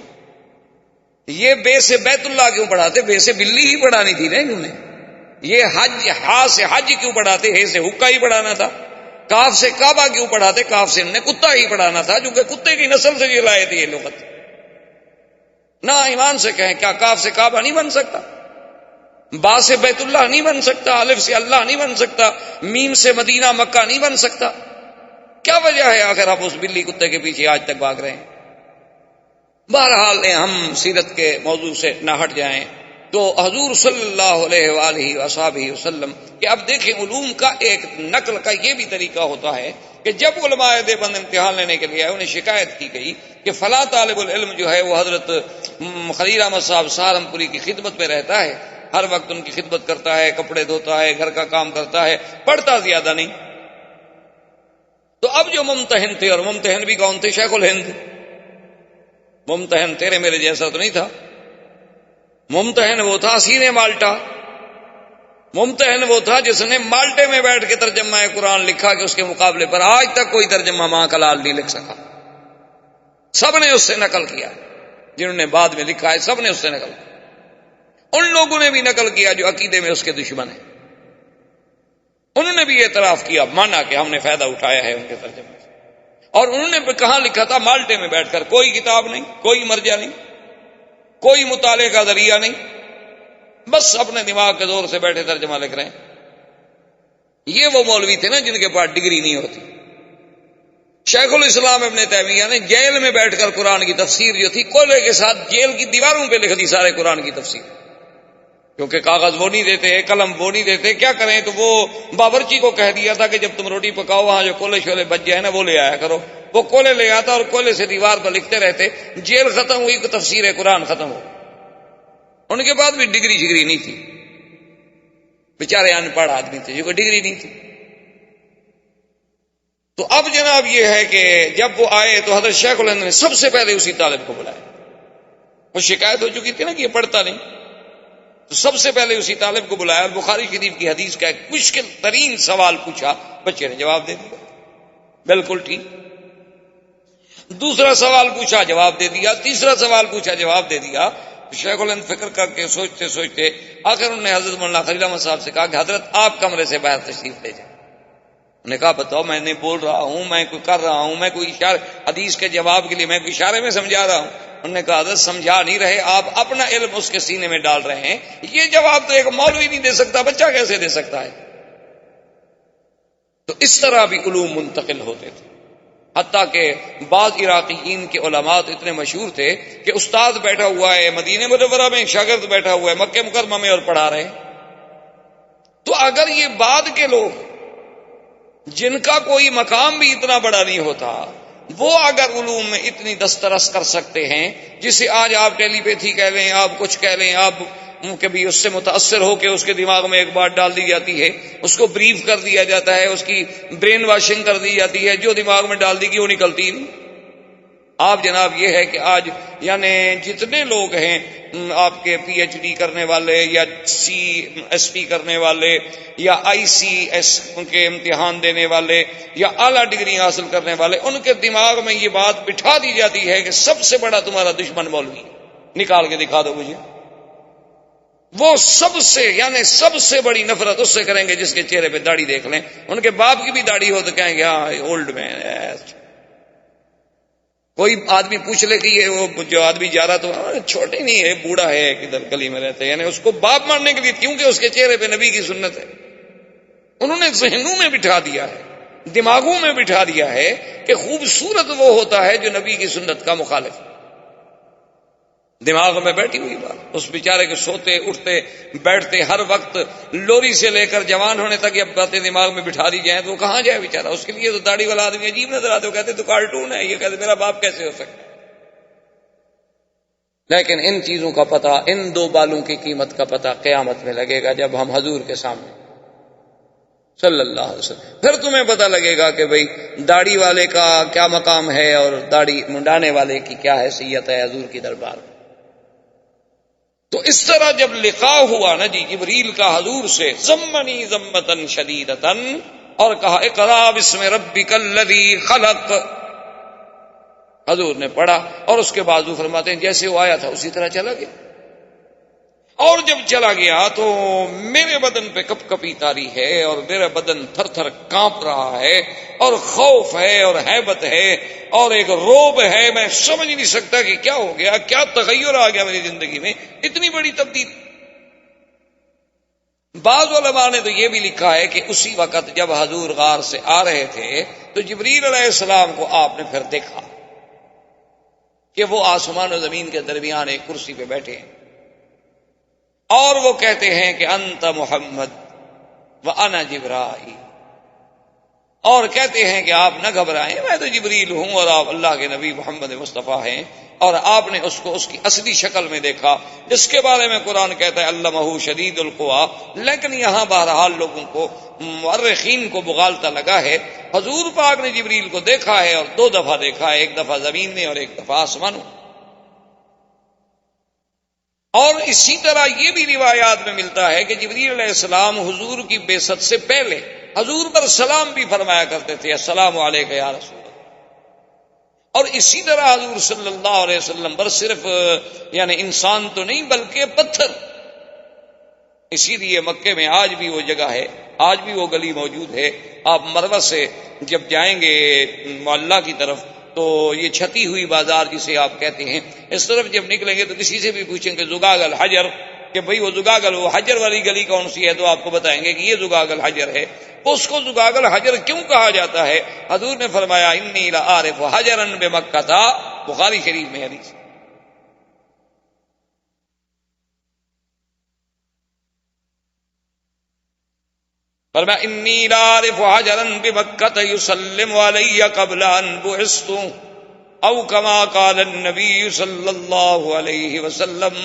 یہ بے سے بیت اللہ کیوں پڑھاتے؟ بے سے بلی ہی پڑھانی تھی نا انہوں نے. یہ حج، ہا سے حج کیوں پڑھاتے؟ ہے سے حکا ہی پڑھانا تھا. کاف سے کعبہ کیوں پڑھاتے؟ کاف سے انہوں نے کتا ہی پڑھانا تھا، کیونکہ کتے کی نسل سے یہ لائے تھے یہ لغت. نہ ایمان سے کہیں کیا کاف سے کعبہ نہیں بن سکتا؟ با سے بیت اللہ نہیں بن سکتا؟ الف سے اللہ نہیں بن سکتا؟ میم سے مدینہ مکہ نہیں بن سکتا؟ کیا وجہ ہے آخر آپ اس بلی کتے کے پیچھے آج تک بھاگ رہے ہیں؟ بہرحال ہم سیرت کے موضوع سے نہ ہٹ جائیں تو حضور صلی اللہ علیہ وآلہ وصحبہ وسلم کہ اب دیکھیں علوم کا ایک نقل کا یہ بھی طریقہ ہوتا ہے کہ جب علماء دیوبند امتحان لینے کے لیے آئے انہیں شکایت کی گئی کہ فلاں طالب العلم جو ہے وہ حضرت خلیل احمد صاحب سہارنپوری کی خدمت میں رہتا ہے، ہر وقت ان کی خدمت کرتا ہے، کپڑے دھوتا ہے، گھر کا کام کرتا ہے، پڑھتا زیادہ نہیں. تو اب جو ممتحن تھے، اور ممتحن بھی کون تھے؟ شیخ الہند. ممتحن تیرے میرے جیسا تو نہیں تھا، ممتحن وہ تھا سینے مالٹا. ممتحن وہ تھا جس نے مالٹے میں بیٹھ کے ترجمہ قرآن لکھا کہ اس کے مقابلے پر آج تک کوئی ترجمہ ماں کا لال نہیں لکھ سکا. سب نے اس سے نقل کیا، جنہوں نے بعد میں لکھا ہے سب نے اس سے نقل کیا. ان لوگوں نے بھی نقل کیا جو عقیدے میں اس کے دشمن ہیں، انہوں نے بھی اعتراف کیا، مانا کہ ہم نے فائدہ اٹھایا ہے ان کے ترجمے سے. اور انہوں نے کہاں لکھا تھا؟ مالٹے میں بیٹھ کر، کوئی کتاب نہیں، کوئی مرجع نہیں، کوئی مطالعے کا ذریعہ نہیں، بس اپنے دماغ کے زور سے بیٹھے ترجمہ لکھ رہے ہیں. یہ وہ مولوی تھے نا جن کے پاس ڈگری نہیں ہوتی. شیخ الاسلام ابن تیمیہ نے جیل میں بیٹھ کر قرآن کی تفسیر جو تھی کولے کے ساتھ جیل کی دیواروں پہ لکھ دی سارے قرآن کی تفسیر، کیونکہ کاغذ وہ نہیں دیتے، قلم وہ نہیں دیتے. کیا کریں؟ تو وہ باورچی کو کہہ دیا تھا کہ جب تم روٹی پکاؤ وہاں جو کولے شولے بچ جائے نا وہ لے آیا کرو. وہ کولے لے آتا اور کولے سے دیوار پر لکھتے رہتے. جیل ختم ہوئی، تفسیر قرآن ختم ہو. ان کے بعد بھی ڈگری شگری نہیں تھی، بیچارے ان پڑھ آدمی تھے، کوئی ڈگری نہیں تھی. تو اب جناب یہ ہے کہ جب وہ آئے تو حضرت شیخ الہند نے سب سے پہلے اسی طالب کو بلایا. وہ شکایت ہو چکی تھی نا کہ یہ پڑھتا نہیں، تو سب سے پہلے اسی طالب کو بلایا اور بخاری شریف کی حدیث کا ایک مشکل ترین سوال پوچھا. بچے نے جواب دے دیا، بالکل ٹھیک. دوسرا سوال پوچھا، جواب دے دیا. تیسرا سوال پوچھا، جواب دے دیا. شیخ الہند فکر کر کے سوچتے سوچتے آخر انہوں نے حضرت مولانا خلیل احمد صاحب سے کہا کہ حضرت آپ کمرے سے باہر تشریف لے جائیں. انہوں نے کہا بتاؤ، میں نہیں بول رہا ہوں، میں کوئی کر رہا ہوں، میں کوئی اشارے حدیث کے جواب کے لیے میں کوئی اشارے میں سمجھا رہا ہوں. انہوں نے کہا حضرت سمجھا نہیں رہے، آپ اپنا علم اس کے سینے میں ڈال رہے ہیں. یہ جواب تو ایک مولوی نہیں دے سکتا، بچہ کیسے دے سکتا ہے؟ تو اس طرح بھی علوم منتقل ہوتے تھے. حتیٰ کہ بعض عراقیین کے علماء تو اتنے مشہور تھے کہ استاد بیٹھا ہوا ہے مدینہ منورہ میں، شاگرد بیٹھا ہوا ہے مکہ مکرمہ میں اور پڑھا رہے ہیں. تو اگر یہ بعد کے لوگ جن کا کوئی مقام بھی اتنا بڑا نہیں ہوتا، وہ اگر علوم میں اتنی دسترس کر سکتے ہیں، جسے آج آپ ٹیلی پیتھی کہہ لیں، آپ کچھ کہہ لیں، آپ کبھی اس سے متاثر ہو کے اس کے دماغ میں ایک بات ڈال دی جاتی ہے، اس کو بریف کر دیا جاتا ہے، اس کی برین واشنگ کر دی جاتی ہے، جو دماغ میں ڈال دی گی وہ نکلتی نہیں. آپ جناب یہ ہے کہ آج یعنی جتنے لوگ ہیں آپ کے پی ایچ ڈی کرنے والے یا سی ایس پی کرنے والے یا آئی سی ایس کے امتحان دینے والے یا اعلیٰ ڈگری حاصل کرنے والے، ان کے دماغ میں یہ بات بٹھا دی جاتی ہے کہ سب سے بڑا تمہارا دشمن مولوی، نکال کے دکھا دو مجھے. وہ سب سے یعنی سب سے بڑی نفرت اس سے کریں گے جس کے چہرے پہ داڑھی دیکھ لیں. ان کے باپ کی بھی داڑھی ہو تو کہیں گے ہاں اولڈ مین. کوئی آدمی پوچھ لے کہ یہ وہ جو آدمی جا رہا تو چھوٹے نہیں ہے، بوڑھا ہے، کدھر گلی میں رہتے، یعنی اس کو باپ ماننے کے لیے، کیونکہ اس کے چہرے پہ نبی کی سنت ہے. انہوں نے ذہنوں میں بٹھا دیا ہے، دماغوں میں بٹھا دیا ہے کہ خوبصورت وہ ہوتا ہے جو نبی کی سنت کا مخالف ہے. دماغ میں بیٹھی ہوئی بات. اس بیچارے کے سوتے اٹھتے بیٹھتے ہر وقت لوری سے لے کر جوان ہونے تک یہ باتیں دماغ میں بٹھا دی جائیں تو وہ کہاں جائے بیچارہ. اس کے لیے تو داڑھی والا آدمی عجیب نظر آتے، وہ کہتے تو کارٹون ہے، یہ کہتے میرا باپ کیسے ہو سکتا ہے. لیکن ان چیزوں کا پتہ، ان دو بالوں کی قیمت کا پتہ قیامت میں لگے گا جب ہم حضور کے سامنے صلی اللہ علیہ وسلم. پھر تمہیں پتہ لگے گا کہ بھئی داڑھی والے کا کیا مقام ہے اور داڑھی منڈانے والے کی کیا حیثیت ہے حضور کی دربار میں. تو اس طرح جب لقاء ہوا نا جی جبریل کا حضور سے، ضمنی ضمۃ شدیدۃ، اور کہا اقرا بسم ربک الذی خلق. حضور نے پڑھا اور اس کے بعد فرماتے ہیں جیسے وہ آیا تھا اسی طرح چلا گیا. اور جب چلا گیا تو میرے بدن پہ کپ کپی تاری ہے اور میرا بدن تھر تھر کانپ رہا ہے اور خوف ہے اور ہیبت ہے اور ایک روب ہے. میں سمجھ نہیں سکتا کہ کیا ہو گیا, کیا تغیر آ گیا میری زندگی میں, اتنی بڑی تبدیلی. بعض علماء نے تو یہ بھی لکھا ہے کہ اسی وقت جب حضور غار سے آ رہے تھے تو جبریل علیہ السلام کو آپ نے پھر دیکھا کہ وہ آسمان و زمین کے درمیان ایک کرسی پہ بیٹھے ہیں اور وہ کہتے ہیں کہ انت محمد وانا جبرائیل, اور کہتے ہیں کہ آپ نہ گھبرائیں, میں تو جبریل ہوں اور آپ اللہ کے نبی محمد مصطفیٰ ہیں. اور آپ نے اس کو اس کی اصلی شکل میں دیکھا جس کے بارے میں قرآن کہتا ہے علمہ شدید القوا. لیکن یہاں بہرحال لوگوں کو مورخین کو مغالطہ لگا ہے. حضور پاک نے جبریل کو دیکھا ہے اور 2 دفعہ دیکھا ہے, ایک دفعہ زمین میں اور ایک دفعہ آسمانوں. اور اسی طرح یہ بھی روایات میں ملتا ہے کہ جبریل علیہ السلام حضور کی بعثت سے پہلے حضور پر سلام بھی فرمایا کرتے تھے, السلام علیکم یا رسول اللہ. اور اسی طرح حضور صلی اللہ علیہ وسلم پر صرف یعنی انسان تو نہیں بلکہ پتھر. اسی لیے مکے میں آج بھی وہ جگہ ہے, آج بھی وہ گلی موجود ہے. آپ مروہ سے جب جائیں گے معلیٰ کی طرف تو یہ چھتی ہوئی بازار جسے آپ کہتے ہیں, اس طرف جب نکلیں گے تو کسی سے بھی پوچھیں کہ زگاگ الحجر, کہ بھئی وہ زگاگ وہ حجر والی گلی کون سی ہے, تو آپ کو بتائیں گے کہ یہ زگاگ الحجر ہے. اس کو زگاگ الحجر کیوں کہا جاتا ہے؟ حضور نے فرمایا انی لعارف حجرا بمکہ تھا, بخاری شریف میں حدیث. فرمایا انی لعارف حجرا بمکہ یسلم علی قبل ان بعثت او کما قال النبی صلی اللہ علیہ وسلم.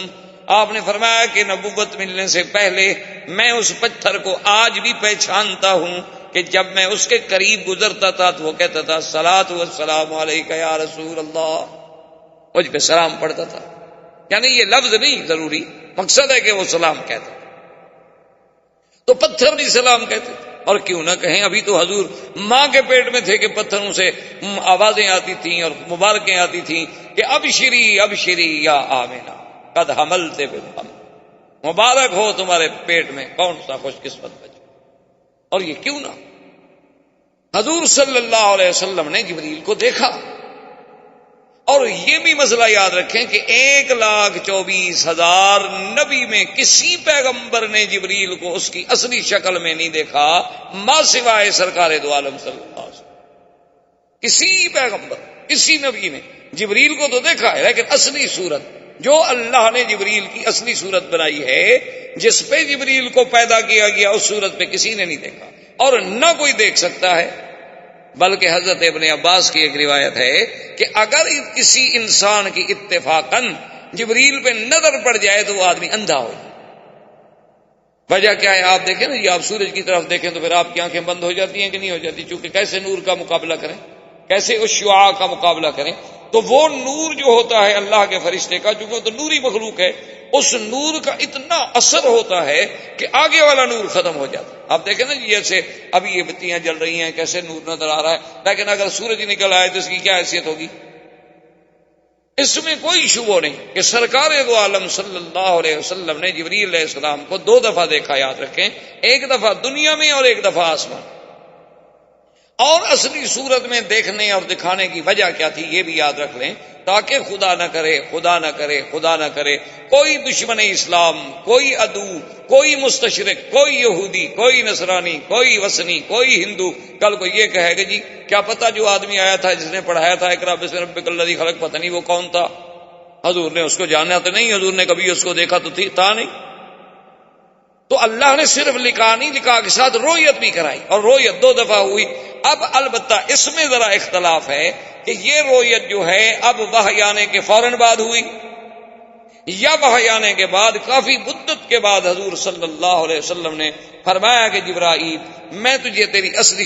آپ نے فرمایا کہ نبوت ملنے سے پہلے میں اس پتھر کو آج بھی پہچانتا ہوں کہ جب میں اس کے قریب گزرتا تھا تو وہ کہتا تھا الصلاۃ والسلام علیک یا رسول اللہ, مجھ پہ سلام پڑھتا تھا. یعنی یہ لفظ نہیں ضروری, مقصد ہے کہ وہ سلام کہتا تھا. تو پتھر بھی سلام کہتے تھے, اور کیوں نہ کہیں, ابھی تو حضور ماں کے پیٹ میں تھے کہ پتھروں سے آوازیں آتی تھیں اور مبارکیں آتی تھیں کہ ابشری ابشری یا آمنہ قد حملت بالحمل, مبارک ہو تمہارے پیٹ میں کون سا خوش قسمت بچہ. اور یہ کیوں نہ, حضور صلی اللہ علیہ وسلم نے جبریل کو دیکھا. اور یہ بھی مسئلہ یاد رکھیں کہ 1,24,000 نبی میں کسی پیغمبر نے جبریل کو اس کی اصلی شکل میں نہیں دیکھا ما سوائے سرکار دو عالم صلی اللہ علیہ وسلم. کسی پیغمبر کسی نبی نے جبریل کو تو دیکھا ہے, لیکن اصلی صورت جو اللہ نے جبریل کی اصلی صورت بنائی ہے, جس پہ جبریل کو پیدا کیا گیا, اس صورت پہ کسی نے نہیں دیکھا اور نہ کوئی دیکھ سکتا ہے. بلکہ حضرت ابن عباس کی ایک روایت ہے کہ اگر کسی انسان کی اتفاقاً جبریل پہ نظر پڑ جائے تو وہ آدمی اندھا ہو جائے. وجہ کیا ہے؟ آپ دیکھیں نا, یہ آپ سورج کی طرف دیکھیں تو پھر آپ کی آنکھیں بند ہو جاتی ہیں کہ نہیں ہو جاتی؟ چونکہ کیسے نور کا مقابلہ کریں, کیسے اس شعاع کا مقابلہ کریں. تو وہ نور جو ہوتا ہے اللہ کے فرشتے کا, چونکہ وہ تو نوری مخلوق ہے, اس نور کا اتنا اثر ہوتا ہے کہ آگے والا نور ختم ہو جاتا ہے. آپ دیکھیں نا, جیسے ابھی یہ بتیاں جل رہی ہیں, کیسے نور نظر آ رہا ہے, لیکن اگر سورج نکل آئے تو اس کی کیا حیثیت ہوگی؟ اس میں کوئی شبہ نہیں کہ سرکار دو عالم صلی اللہ علیہ وسلم نے جبریل علیہ السلام کو 2 دفعہ دیکھا. یاد رکھیں, ایک دفعہ دنیا میں اور ایک دفعہ آسمان. اور اصلی صورت میں دیکھنے اور دکھانے کی وجہ کیا تھی یہ بھی یاد رکھ لیں, تاکہ خدا نہ کرے خدا نہ کرے خدا نہ کرے کوئی دشمن اسلام, کوئی عدو, کوئی مستشرق, کوئی یہودی, کوئی نصرانی, کوئی وثنی, کوئی ہندو کل کو یہ کہے کہ جی کیا پتا جو آدمی آیا تھا جس نے پڑھایا تھا اقرا بسم ربک الذی خلق, پتہ نہیں وہ کون تھا, حضور نے اس کو جانا تو نہیں, حضور نے کبھی اس کو دیکھا تو تھا نہیں. تو اللہ نے صرف لکھا نہیں, لکھا کے ساتھ رویت بھی کرائی, اور رویت 2 دفعہ ہوئی. اب البتہ اس میں ذرا اختلاف ہے کہ یہ رویت جو ہے اب وحی آنے کے فوراً بعد ہوئی یا وحی آنے کے بعد کافی مدت کے بعد. حضور صلی اللہ علیہ وسلم نے فرمایا کہ جبرائیل میں تجھے تیری اصلی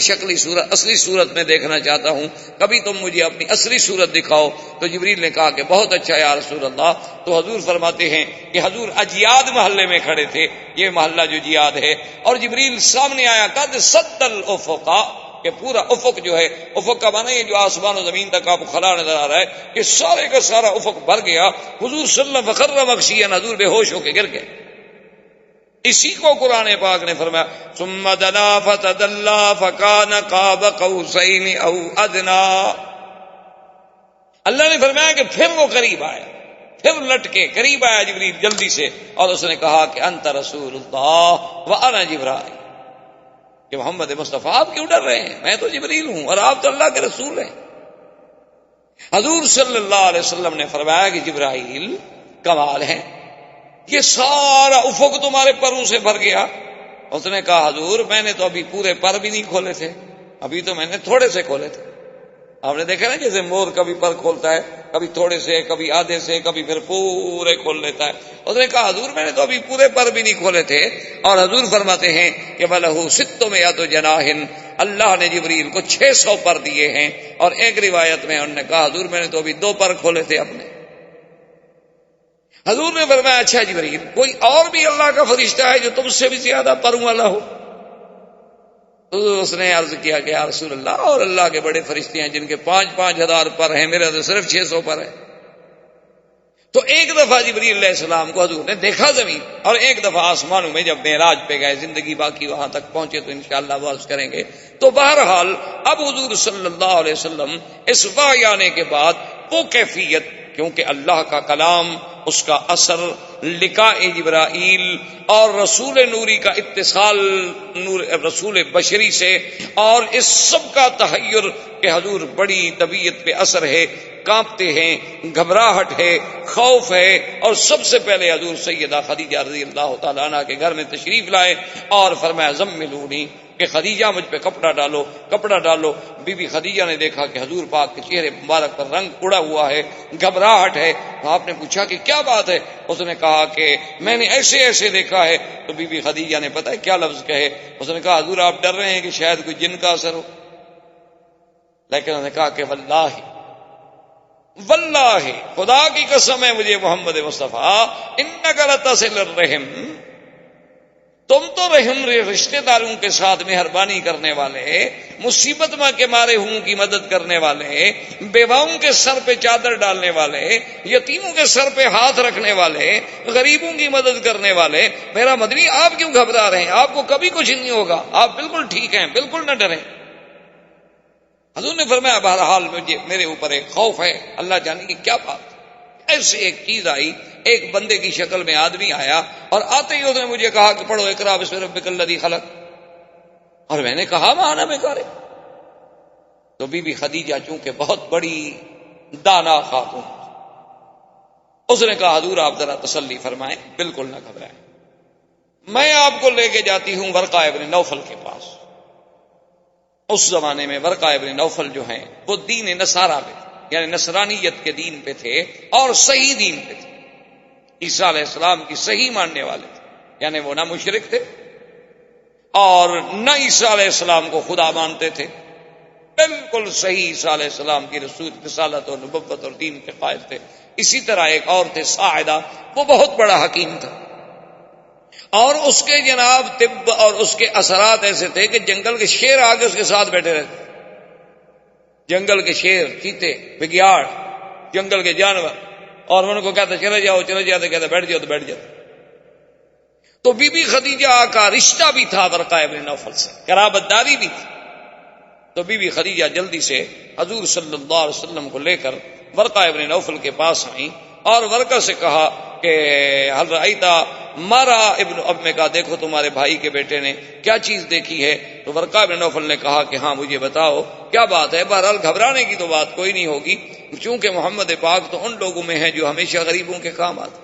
صورت میں دیکھنا چاہتا ہوں, کبھی تم مجھے اپنی اصلی صورت دکھاؤ. تو جبریل نے کہا کہ بہت اچھا یا رسول اللہ. تو حضور فرماتے ہیں کہ حضور اجیاد محلے میں کھڑے تھے, یہ محلہ جو جیاد ہے, اور جبریل سامنے آیا, قد سد الافق, کہ پورا افق جو ہے، افق کا معنی ہے جو آسمان و زمین تک آپ کو خلا نظر آ رہا ہے، کہ سارے کا سارا افق بھر گیا. حضور صلی اللہ علیہ وسلم فخر مغشیا، حضور بے ہوش ہو کے گر گئے. اسی کو قرآن پاک نے فرمایا ثم دنا فتدلى فكان قاب قوسين او ادنى. اللہ نے فرمایا کہ پھر وہ قریب آیا، پھر لٹ کے قریب آیا جبریل جلدی سے، اور اس نے کہا کہ انت رسول اللہ وانا جبرائیل، کہ محمد مصطفیٰ آپ کیوں ڈر رہے ہیں، میں تو جبریل ہوں اور آپ تو اللہ کے رسول ہیں. حضور صلی اللہ علیہ وسلم نے فرمایا کہ جبرائیل کمال ہے، یہ سارا افق تمہارے پروں سے بھر گیا. اس نے کہا حضور میں نے تو ابھی پورے پر بھی نہیں کھولے تھے، ابھی تو میں نے تھوڑے سے کھولے تھے. آپ نے دیکھا نا جیسے مور کبھی پر کھولتا ہے، کبھی تھوڑے سے، کبھی آدھے سے، کبھی پھر پورے کھول لیتا ہے. اس نے کہا حضور میں نے تو ابھی پورے پر بھی نہیں کھولے تھے. اور حضور فرماتے ہیں کہ بلہو ستوں میں یا تو جناحن، اللہ نے جبریل کو 600 پر دیے ہیں. اور ایک روایت میں انہوں نے کہا حضور میں نے تو ابھی 2 پر کھولے تھے اپنے. حضور نے فرمایا اچھا جبریل کوئی اور بھی اللہ کا فرشتہ ہے جو تم سے بھی زیادہ پروں والا ہو؟ اس نے عرض کیا کہ یا رسول اللہ اور اللہ کے بڑے فرشتے ہیں جن کے 5,000 5,000 پر ہیں، میرا تو صرف 600 پر ہے. تو ایک دفعہ جبریل علیہ السلام کو حضور نے دیکھا زمین، اور ایک دفعہ آسمانوں میں جب معراج پہ گئے، زندگی باقی وہاں تک پہنچے تو انشاءاللہ وہ عرض کریں گے. تو بہرحال اب حضور صلی اللہ علیہ وسلم اس وحی آنے کے بعد وہ کیفیت، کیونکہ اللہ کا کلام، اس کا اثر، لقاء جبرائیل اور رسول نوری کا اتصال نور رسول بشری سے، اور اس سب کا تحیر کہ حضور بڑی طبیعت پہ اثر ہے، کانپتے ہیں، گھبراہٹ ہے، خوف ہے. اور سب سے پہلے حضور سیدہ خدیجہ رضی اللہ تعالیٰ عنہ کے گھر میں تشریف لائے اور فرمایا زملونی، کہ خدیجہ مجھ پہ کپڑا ڈالو، کپڑا ڈالو. بی بی خدیجہ نے دیکھا کہ حضور پاک کے چہرے مبارک پر رنگ اڑا ہوا ہے، گھبراہٹ ہے. تو آپ نے پوچھا کہ کیا بات ہے؟ اس نے کہا کہ میں نے ایسے ایسے دیکھا ہے. تو بی بی خدیجہ نے پتہ ہے کیا لفظ کہے؟ اس نے کہا حضور آپ ڈر رہے ہیں کہ شاید کوئی جن کا اثر ہو. لیکن انہوں نے کہا کہ واللہ خدا کی قسم ہے مجھے محمد مصطفیٰ، انک لتصل الرحم، تم تو رحم رشتے داروں کے ساتھ مہربانی کرنے والے، مصیبت میں کے مارے ہوں کی مدد کرنے والے، بیواؤں کے سر پہ چادر ڈالنے والے، یتیموں کے سر پہ ہاتھ رکھنے والے، غریبوں کی مدد کرنے والے. میرا مدنی آپ کیوں گھبرا رہے ہیں؟ آپ کو کبھی کچھ نہیں ہوگا، آپ بالکل ٹھیک ہیں، بالکل نہ ڈریں. حضور نے فرمایا بہرحال میرے اوپر ایک خوف ہے، اللہ جانے کی کیا بات. ایسے ایک چیز آئی، ایک بندے کی شکل میں آدمی آیا، اور آتے ہی اس نے مجھے کہا کہ پڑھو اقرا بسم ربک الذی خلق. اور میں نے کہا مانا میں کرے. تو بی بی خدیجہ چونکہ بہت بڑی دانا خاتون، اس نے کہا حضور آپ ذرا تسلی فرمائیں، بالکل نہ گھبرائیں، میں آپ کو لے کے جاتی ہوں ورقہ ابن نوفل کے پاس. اس زمانے میں ورقہ ابن نوفل جو ہیں وہ دین نصارہ پہ، یعنی نصرانیت کے دین پہ تھے، اور صحیح دین پہ تھے، عیسیٰ علیہ السلام کی صحیح ماننے والے تھے. یعنی وہ نہ مشرک تھے اور نہ عیسیٰ علیہ السلام کو خدا مانتے تھے، بالکل صحیح عیسیٰ علیہ السلام کی رسالت اور نبوت اور دین کے قائل تھے. اسی طرح ایک اور تھے ساعدہ، وہ بہت بڑا حکیم تھا، اور اس کے جناب طب اور اس کے اثرات ایسے تھے کہ جنگل کے شیر آگے اس کے ساتھ بیٹھے رہتے. جنگل کے شیر، چیتے، بگیاڑ، جنگل کے جانور، اور ان کو کہتا چلے جاؤ چلے جاتے، کہتے بیٹھ جاؤ تو بیٹھ جاتے. تو بی بی خدیجہ کا رشتہ بھی تھا ورقہ ابن نوفل سے، قرابت داری بھی تھی. تو بی بی خدیجہ جلدی سے حضور صلی اللہ علیہ وسلم کو لے کر ورقہ ابن نوفل کے پاس آئیں، اور ورقہ سے کہا کہ حل رأیتا مارا ابن، اب میں کہا دیکھو تمہارے بھائی کے بیٹے نے کیا چیز دیکھی ہے. تو ورقہ ابن نوفل نے کہا کہ ہاں مجھے بتاؤ کیا بات ہے. بہرحال گھبرانے کی تو بات کوئی نہیں ہوگی، چونکہ محمد پاک تو ان لوگوں میں ہیں جو ہمیشہ غریبوں کے کام آتے.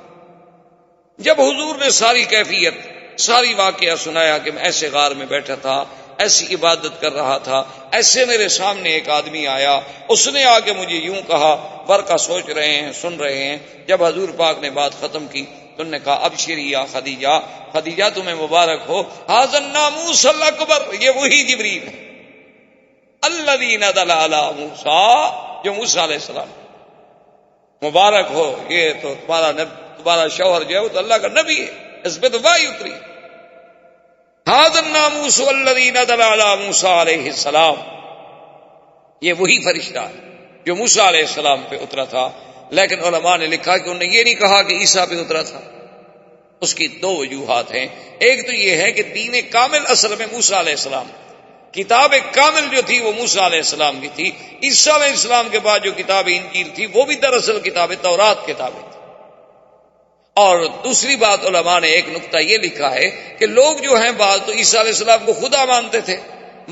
جب حضور نے ساری کیفیت، ساری واقعہ سنایا کہ میں ایسے غار میں بیٹھا تھا، ایسی عبادت کر رہا تھا، ایسے میرے سامنے ایک آدمی آیا، اس نے آ کے مجھے یوں کہا. ورقہ سوچ رہے ہیں، سن رہے ہیں. جب حضور پاک نے بات ختم کی تو انہوں نے کہا ابشری یا خدیجہ، خدیجہ تمہیں مبارک ہو، ھذا الناموس الاکبر، یہ وہی جبریل ہے الذی نزل علی موسیٰ، جو موسیٰ علیہ السلام. مبارک ہو، یہ تو تمہارا شوہر جو ہے وہ تو اللہ کا نبی ہے، اس پہ تو وحی اتری. ھذا الناموس الذی نزل علی موسیٰ علیہ السلام، یہ وہی فرشتہ ہے جو موسیٰ علیہ السلام پہ اترا تھا. لیکن علماء نے لکھا کہ انہوں نے یہ نہیں کہا کہ عیسیٰ پہ اترا تھا. اس کی دو وجوہات ہیں. ایک تو یہ ہے کہ دین کامل اصل میں موسیٰ علیہ السلام، کتاب کامل جو تھی وہ موسیٰ علیہ السلام کی تھی. عیسیٰ علیہ السلام کے بعد جو کتاب انجیل تھی وہ بھی دراصل کتاب تورات کتابیں تھی. اور دوسری بات علماء نے ایک نقطہ یہ لکھا ہے کہ لوگ جو ہیں بعض تو عیسیٰ علیہ السلام کو خدا مانتے تھے،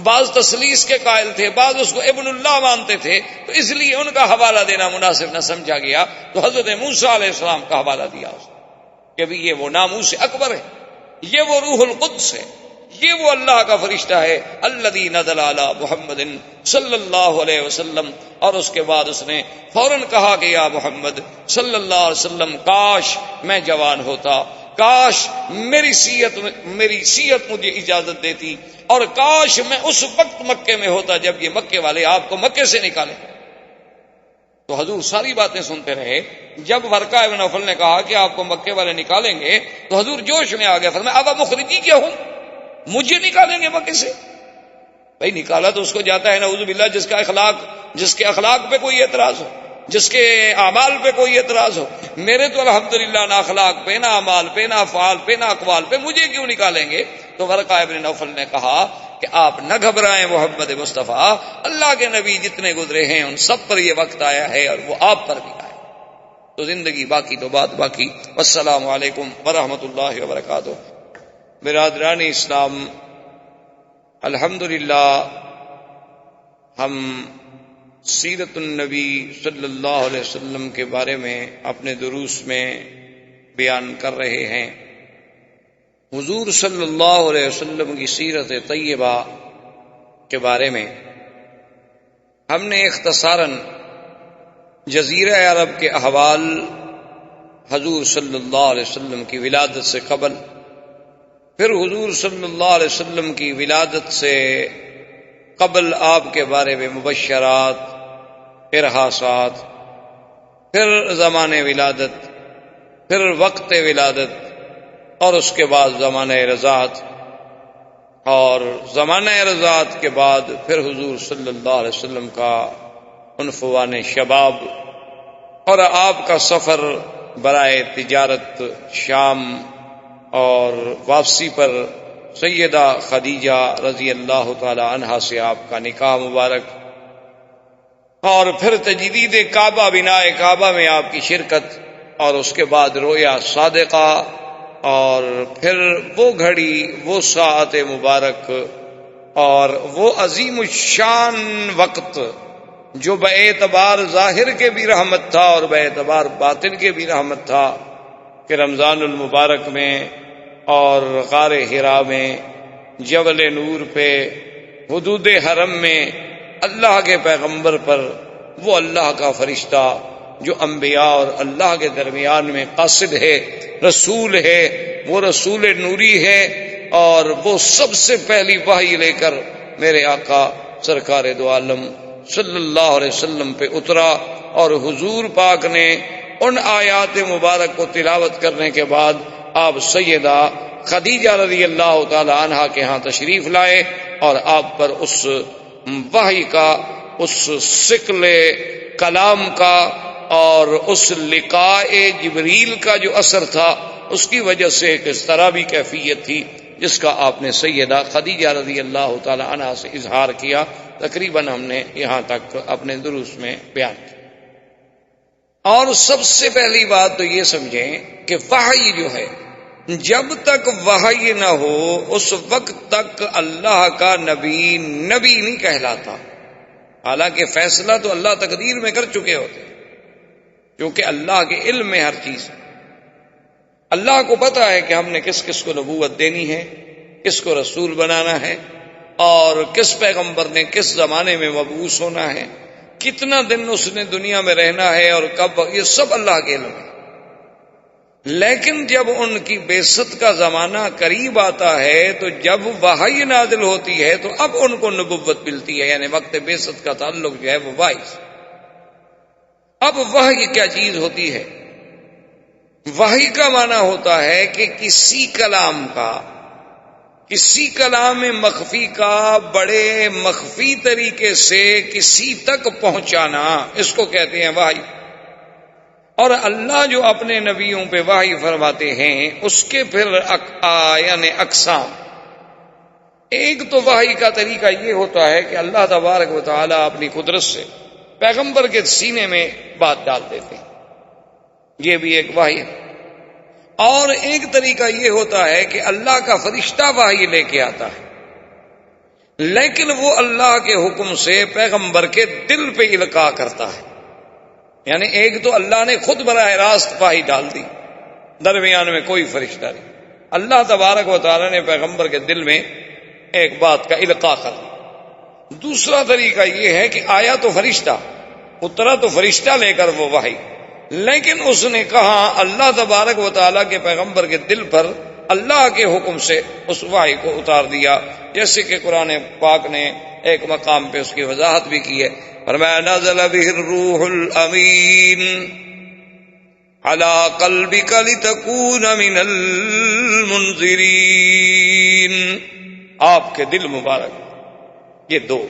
بعض تثلیث کے قائل تھے، بعض اس کو ابن اللہ مانتے تھے، تو اس لیے ان کا حوالہ دینا مناسب نہ سمجھا گیا، تو حضرت موسیٰ علیہ السلام کا حوالہ دیا اس نے کہ بھی یہ وہ ناموس اکبر ہے، یہ وہ روح القدس ہے، یہ وہ اللہ کا فرشتہ ہے الذی نزل علی محمد صلی اللہ علیہ وسلم. اور اس کے بعد اس نے فوراً کہا کہ یا محمد صلی اللہ علیہ وسلم، کاش میں جوان ہوتا، کاش میری صحت مجھے اجازت دیتی، اور کاش میں اس وقت مکے میں ہوتا جب یہ مکے والے آپ کو مکے سے نکالے. تو حضور ساری باتیں سنتے رہے. جب ورقہ ابن نوفل نے کہا کہ آپ کو مکے والے نکالیں گے تو حضور جوش میں آ گیا، فرمایا ابا مخرجی کیا ہوں، مجھے نکالیں گے مکے سے؟ بھائی نکالا تو اس کو جاتا ہے نعوذ باللہ جس کے اخلاق پہ کوئی اعتراض ہو، جس کے اعمال پہ کوئی اعتراض ہو. میرے تو الحمدللہ نہ اخلاق پہ، نہ اعمال پہ، نہ افعال پہ، نہ اقوال پہ، مجھے کیوں نکالیں گے؟ تو ورقہ ابن نوفل نے کہا کہ آپ نہ گھبرائیں محمد مصطفیٰ، اللہ کے نبی جتنے گزرے ہیں ان سب پر یہ وقت آیا ہے اور وہ آپ پر بھی آیا. تو زندگی باقی تو بات باقی. والسلام علیکم ورحمۃ اللہ وبرکاتہ. برادران اسلام، الحمدللہ ہم سیرت النبی صلی اللہ علیہ وسلم کے بارے میں اپنے دروس میں بیان کر رہے ہیں. حضور صلی اللہ علیہ وسلم کی سیرت طیبہ کے بارے میں ہم نے اختصاراً جزیرہ عرب کے احوال، حضور صلی اللہ علیہ وسلم کی ولادت سے قبل، پھر حضور صلی اللہ علیہ وسلم کی ولادت سے قبل آپ کے بارے میں مبشرات، ارہاسات، پھر زمان ولادت، پھر وقت ولادت، اور اس کے بعد زمانہ رضاعت، اور زمانہ رضاعت کے بعد پھر حضور صلی اللہ علیہ وسلم کا عنفوان شباب اور آپ کا سفر برائے تجارت شام اور واپسی پر سیدہ خدیجہ رضی اللہ تعالی عنہا سے آپ کا نکاح مبارک، اور پھر تجدید کعبہ، بناء کعبہ میں آپ کی شرکت، اور اس کے بعد رویا صادقہ، اور پھر وہ گھڑی، وہ ساعت مبارک اور وہ عظیم الشان وقت جو باعتبار ظاہر کے بھی رحمت تھا اور باعتبار باطن کے بھی رحمت تھا، کہ رمضان المبارک میں اور غار حرا میں، جبل نور پہ، حدود حرم میں اللہ کے پیغمبر پر وہ اللہ کا فرشتہ جو انبیاء اور اللہ کے درمیان میں قاصد ہے، رسول ہے، وہ رسول نوری ہے، اور وہ سب سے پہلی وحی لے کر میرے آقا سرکار دو عالم صلی اللہ علیہ وسلم پہ اترا. اور حضور پاک نے ان آیات مبارک کو تلاوت کرنے کے بعد آپ سیدہ خدیجہ رضی اللہ تعالی عنہا کے ہاں تشریف لائے، اور آپ پر اس وحی کا، اس ثقل کلام کا اور اس لقاء جبریل کا جو اثر تھا، اس کی وجہ سے ایک اس طرح بھی کیفیت تھی جس کا آپ نے سیدہ خدیجہ رضی اللہ تعالی عنہا سے اظہار کیا. تقریباً ہم نے یہاں تک اپنے دروس میں بیان کیا. اور سب سے پہلی بات تو یہ سمجھیں کہ وحی جو ہے، جب تک وحی نہ ہو اس وقت تک اللہ کا نبی نہیں کہلاتا. حالانکہ فیصلہ تو اللہ تقدیر میں کر چکے ہوتے ہیں، کیونکہ اللہ کے علم میں ہر چیز ہے. اللہ کو پتا ہے کہ ہم نے کس کس کو نبوت دینی ہے، کس کو رسول بنانا ہے، اور کس پیغمبر نے کس زمانے میں مبعوث ہونا ہے، کتنا دن اس نے دنیا میں رہنا ہے اور کب، یہ سب اللہ کے علم ہے. لیکن جب ان کی بعثت کا زمانہ قریب آتا ہے، تو جب وحی نازل ہوتی ہے تو اب ان کو نبوت ملتی ہے. یعنی وقت بعثت کا تعلق جو ہے وہ وحی سے. اب وحی کیا چیز ہوتی ہے؟ وحی کا معنی ہوتا ہے کہ کسی کلام کا، کسی کلام مخفی کا بڑے مخفی طریقے سے کسی تک پہنچانا، اس کو کہتے ہیں وحی۔ اور اللہ جو اپنے نبیوں پہ وحی فرماتے ہیں اس کے پھر یعنی اقسام۔ ایک تو وحی کا طریقہ یہ ہوتا ہے کہ اللہ تبارک و تعالیٰ اپنی قدرت سے پیغمبر کے سینے میں بات ڈال دیتے ہیں، یہ بھی ایک وحی ہے۔ اور ایک طریقہ یہ ہوتا ہے کہ اللہ کا فرشتہ وحی لے کے آتا ہے، لیکن وہ اللہ کے حکم سے پیغمبر کے دل پہ القاء کرتا ہے۔ یعنی ایک تو اللہ نے خود براہ راست وحی ڈال دی، درمیان میں کوئی فرشتہ نہیں، اللہ تبارک و تعالیٰ نے پیغمبر کے دل میں ایک بات کا القاء کر دیا۔ دوسرا طریقہ یہ ہے کہ آیا تو فرشتہ، اترا تو فرشتہ لے کر وہ وحی، لیکن اس نے کہا اللہ تبارک و تعالیٰ کے پیغمبر کے دل پر اللہ کے حکم سے اس وحی کو اتار دیا، جیسے کہ قرآن پاک نے ایک مقام پہ اس کی وضاحت بھی کی ہے، فرمایا نزل به الروح الامین علی قلبک لتکون من المنذرین، آپ کے دل مبارک۔ یہ دو۔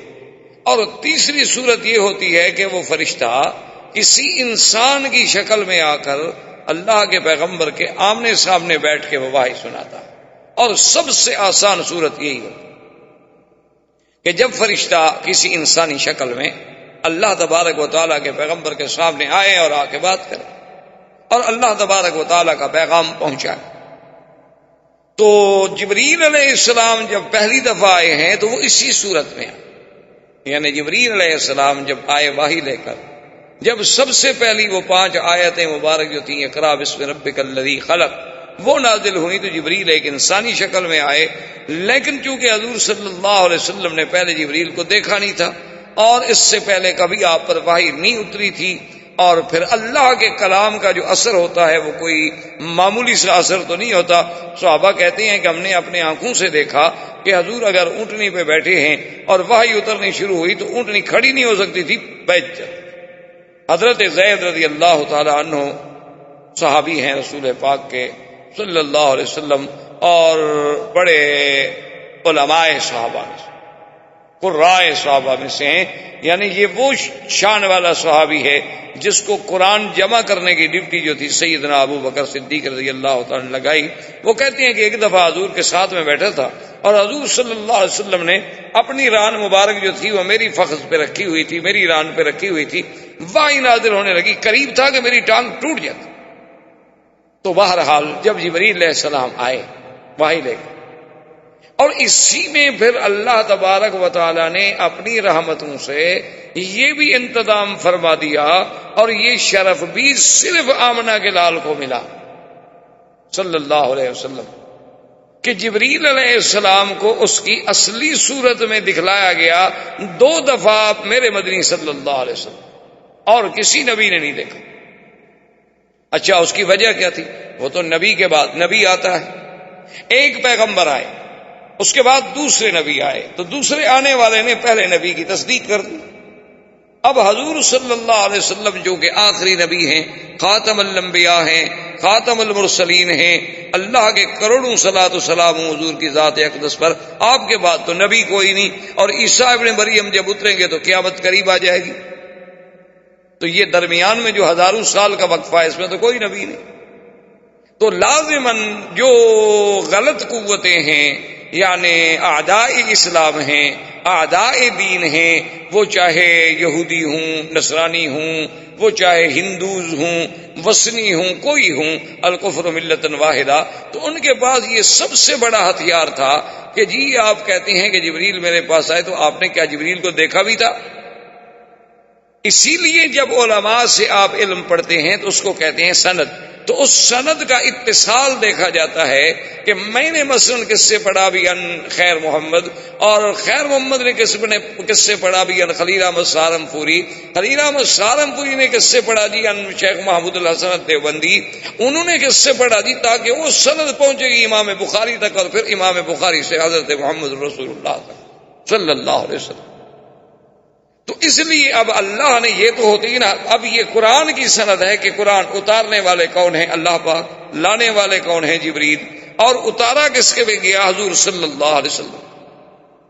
اور تیسری صورت یہ ہوتی ہے کہ وہ فرشتہ کسی انسان کی شکل میں آ کر اللہ کے پیغمبر کے آمنے سامنے بیٹھ کے وہ وحی سناتا ہے۔ اور سب سے آسان صورت یہی ہوتی کہ جب فرشتہ کسی انسانی شکل میں اللہ تبارک و تعالیٰ کے پیغمبر کے سامنے آئے اور آ کے بات کرے اور اللہ تبارک و تعالیٰ کا پیغام پہنچائے۔ تو جبریل علیہ السلام جب پہلی دفعہ آئے ہیں تو وہ اسی صورت میں آئے، یعنی جبریل علیہ السلام جب آئے وحی لے کر، جب سب سے پہلی وہ 5 آیتیں مبارک جو تھیں اقرا بسم ربک الذی خلق، وہ نازل ہوئی تو جبریل ایک انسانی شکل میں آئے، لیکن چونکہ حضور صلی اللہ علیہ وسلم نے پہلے جبریل کو دیکھا نہیں تھا اور اس سے پہلے کبھی آپ پر وحی نہیں اتری تھی، اور پھر اللہ کے کلام کا جو اثر ہوتا ہے وہ کوئی معمولی سا اثر تو نہیں ہوتا۔ صحابہ کہتے ہیں کہ ہم نے اپنے آنکھوں سے دیکھا کہ حضور اگر اونٹنی پہ بیٹھے ہیں اور وحی اترنی شروع ہوئی تو اونٹنی کھڑی نہیں ہو سکتی تھی، بیٹھ جاتی۔ حضرت زید رضی اللہ تعالی عنہ صحابی ہیں رسول پاک کے صلی اللہ علیہ وسلم، اور بڑے علماء صحابہ میں سے، قرائے صحابہ میں سے ہیں، یعنی یہ وہ شان والا صحابی ہے جس کو قرآن جمع کرنے کی ڈیوٹی جو تھی سیدنا ابو بکر صدیق رضی اللہ تعالیٰ نے لگائی۔ وہ کہتے ہیں کہ ایک دفعہ حضور کے ساتھ میں بیٹھا تھا اور حضور صلی اللہ علیہ وسلم نے اپنی ران مبارک جو تھی وہ میری فخذ پہ رکھی ہوئی تھی، میری ران پہ رکھی ہوئی تھی، وحی نازل ہونے لگی، قریب تھا کہ میری ٹانگ ٹوٹ جاتی۔ تو بہرحال جب جبریل علیہ السلام آئے وحی لے کر، اور اسی میں پھر اللہ تبارک و تعالی نے اپنی رحمتوں سے یہ بھی انتظام فرما دیا، اور یہ شرف بھی صرف آمنہ کے لال کو ملا صلی اللہ علیہ وسلم، کہ جبریل علیہ السلام کو اس کی اصلی صورت میں دکھلایا گیا 2 دفعہ میرے مدنی صلی اللہ علیہ وسلم، اور کسی نبی نے نہیں دیکھا۔ اچھا اس کی وجہ کیا تھی؟ وہ تو نبی کے بعد نبی آتا ہے، ایک پیغمبر آئے، اس کے بعد دوسرے نبی آئے، تو دوسرے آنے والے نے پہلے نبی کی تصدیق کر دی۔ اب حضور صلی اللہ علیہ وسلم جو کہ آخری نبی ہیں، خاتم الانبیاء ہیں، خاتم المرسلین ہیں، اللہ کے کروڑوں صلاۃ و سلام حضور کی ذات اقدس پر، آپ کے بعد تو نبی کوئی نہیں، اور عیسیٰ ابن مریم جب اتریں گے تو قیامت قریب آ جائے گی، تو یہ درمیان میں جو ہزاروں سال کا وقفہ ہے اس میں تو کوئی نبی نہیں۔ تو لازماً جو غلط قوتیں ہیں، یعنی اعداء اسلام ہیں، اعداء دین ہیں، وہ چاہے یہودی ہوں، نصرانی ہوں، وہ چاہے ہندوز ہوں، وثنی ہوں، کوئی ہوں، الکفر ملۃ واحدہ، تو ان کے پاس یہ سب سے بڑا ہتھیار تھا کہ جی آپ کہتے ہیں کہ جبریل میرے پاس آئے، تو آپ نے کیا جبریل کو دیکھا بھی تھا؟ اسی لیے جب علماء سے آپ علم پڑھتے ہیں تو اس کو کہتے ہیں سند، تو اس سند کا اتصال دیکھا جاتا ہے کہ میں نے مثلا کس سے پڑھا بھی ان خیر محمد، اور خیر محمد نے کس سے پڑھا بھی ان خلیل احمد سہارنپوری، خلیل احمد سہارنپوری نے کس سے پڑھا جی ان شیخ محمود الحسن دیوبندی، انہوں نے کس سے پڑھا جی، تاکہ وہ سند پہنچے گی امام بخاری تک، اور پھر امام بخاری سے حضرت محمد رسول اللہ تک صلی اللہ علیہ وسلم۔ تو اس لیے اب اللہ نے یہ تو ہوتی نا، اب یہ قرآن کی سند ہے کہ قرآن اتارنے والے کون ہیں؟ اللہ پاک، لانے والے کون ہیں؟ جبریل، اور اتارا کس کے بھی گیا؟ حضور صلی اللہ علیہ وسلم۔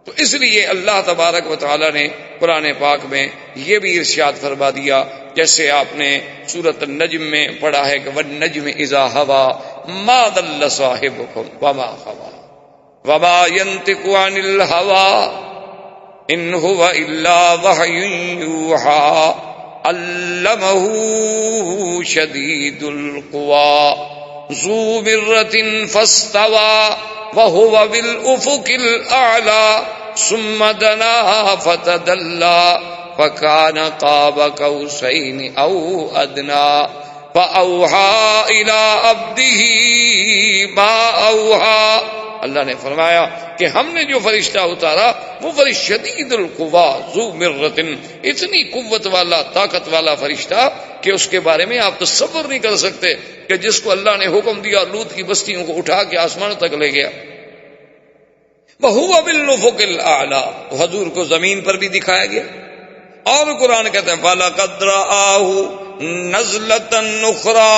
تو اس لیے اللہ تبارک و تعالی نے قرآن پاک میں یہ بھی ارشاد فرما دیا، جیسے آپ نے سورۃ النجم میں پڑھا ہے کہ والنجم اذا ہوا ما ضل صاحبکم وما غوی وما ينطق عن الهوى ان هو الا وحی یوحی علمہ شدید القوى ذو مرۃ فاستوى وهو بالافق الاعلى ثم دنا فتدلى فكان قاب قوسين او ادنى فاوحى الى عبده ما اوحى۔ اللہ نے فرمایا کہ ہم نے جو فرشتہ اتارا وہ فرشتہ شدید القوا ذو مرۃ، اتنی قوت والا طاقت والا فرشتہ کہ اس کے بارے میں آپ تصور نہیں کر سکتے، کہ جس کو اللہ نے حکم دیا لوط کی بستیوں کو اٹھا کے آسمان تک لے گیا۔ وَهُوَ بِالْأُفُقِ الْأَعْلَى، حضور کو زمین پر بھی دکھایا گیا۔ اور قرآن کہتے ہیں وَلَقَدْ رَآهُ نَزْلَةً أُخْرَى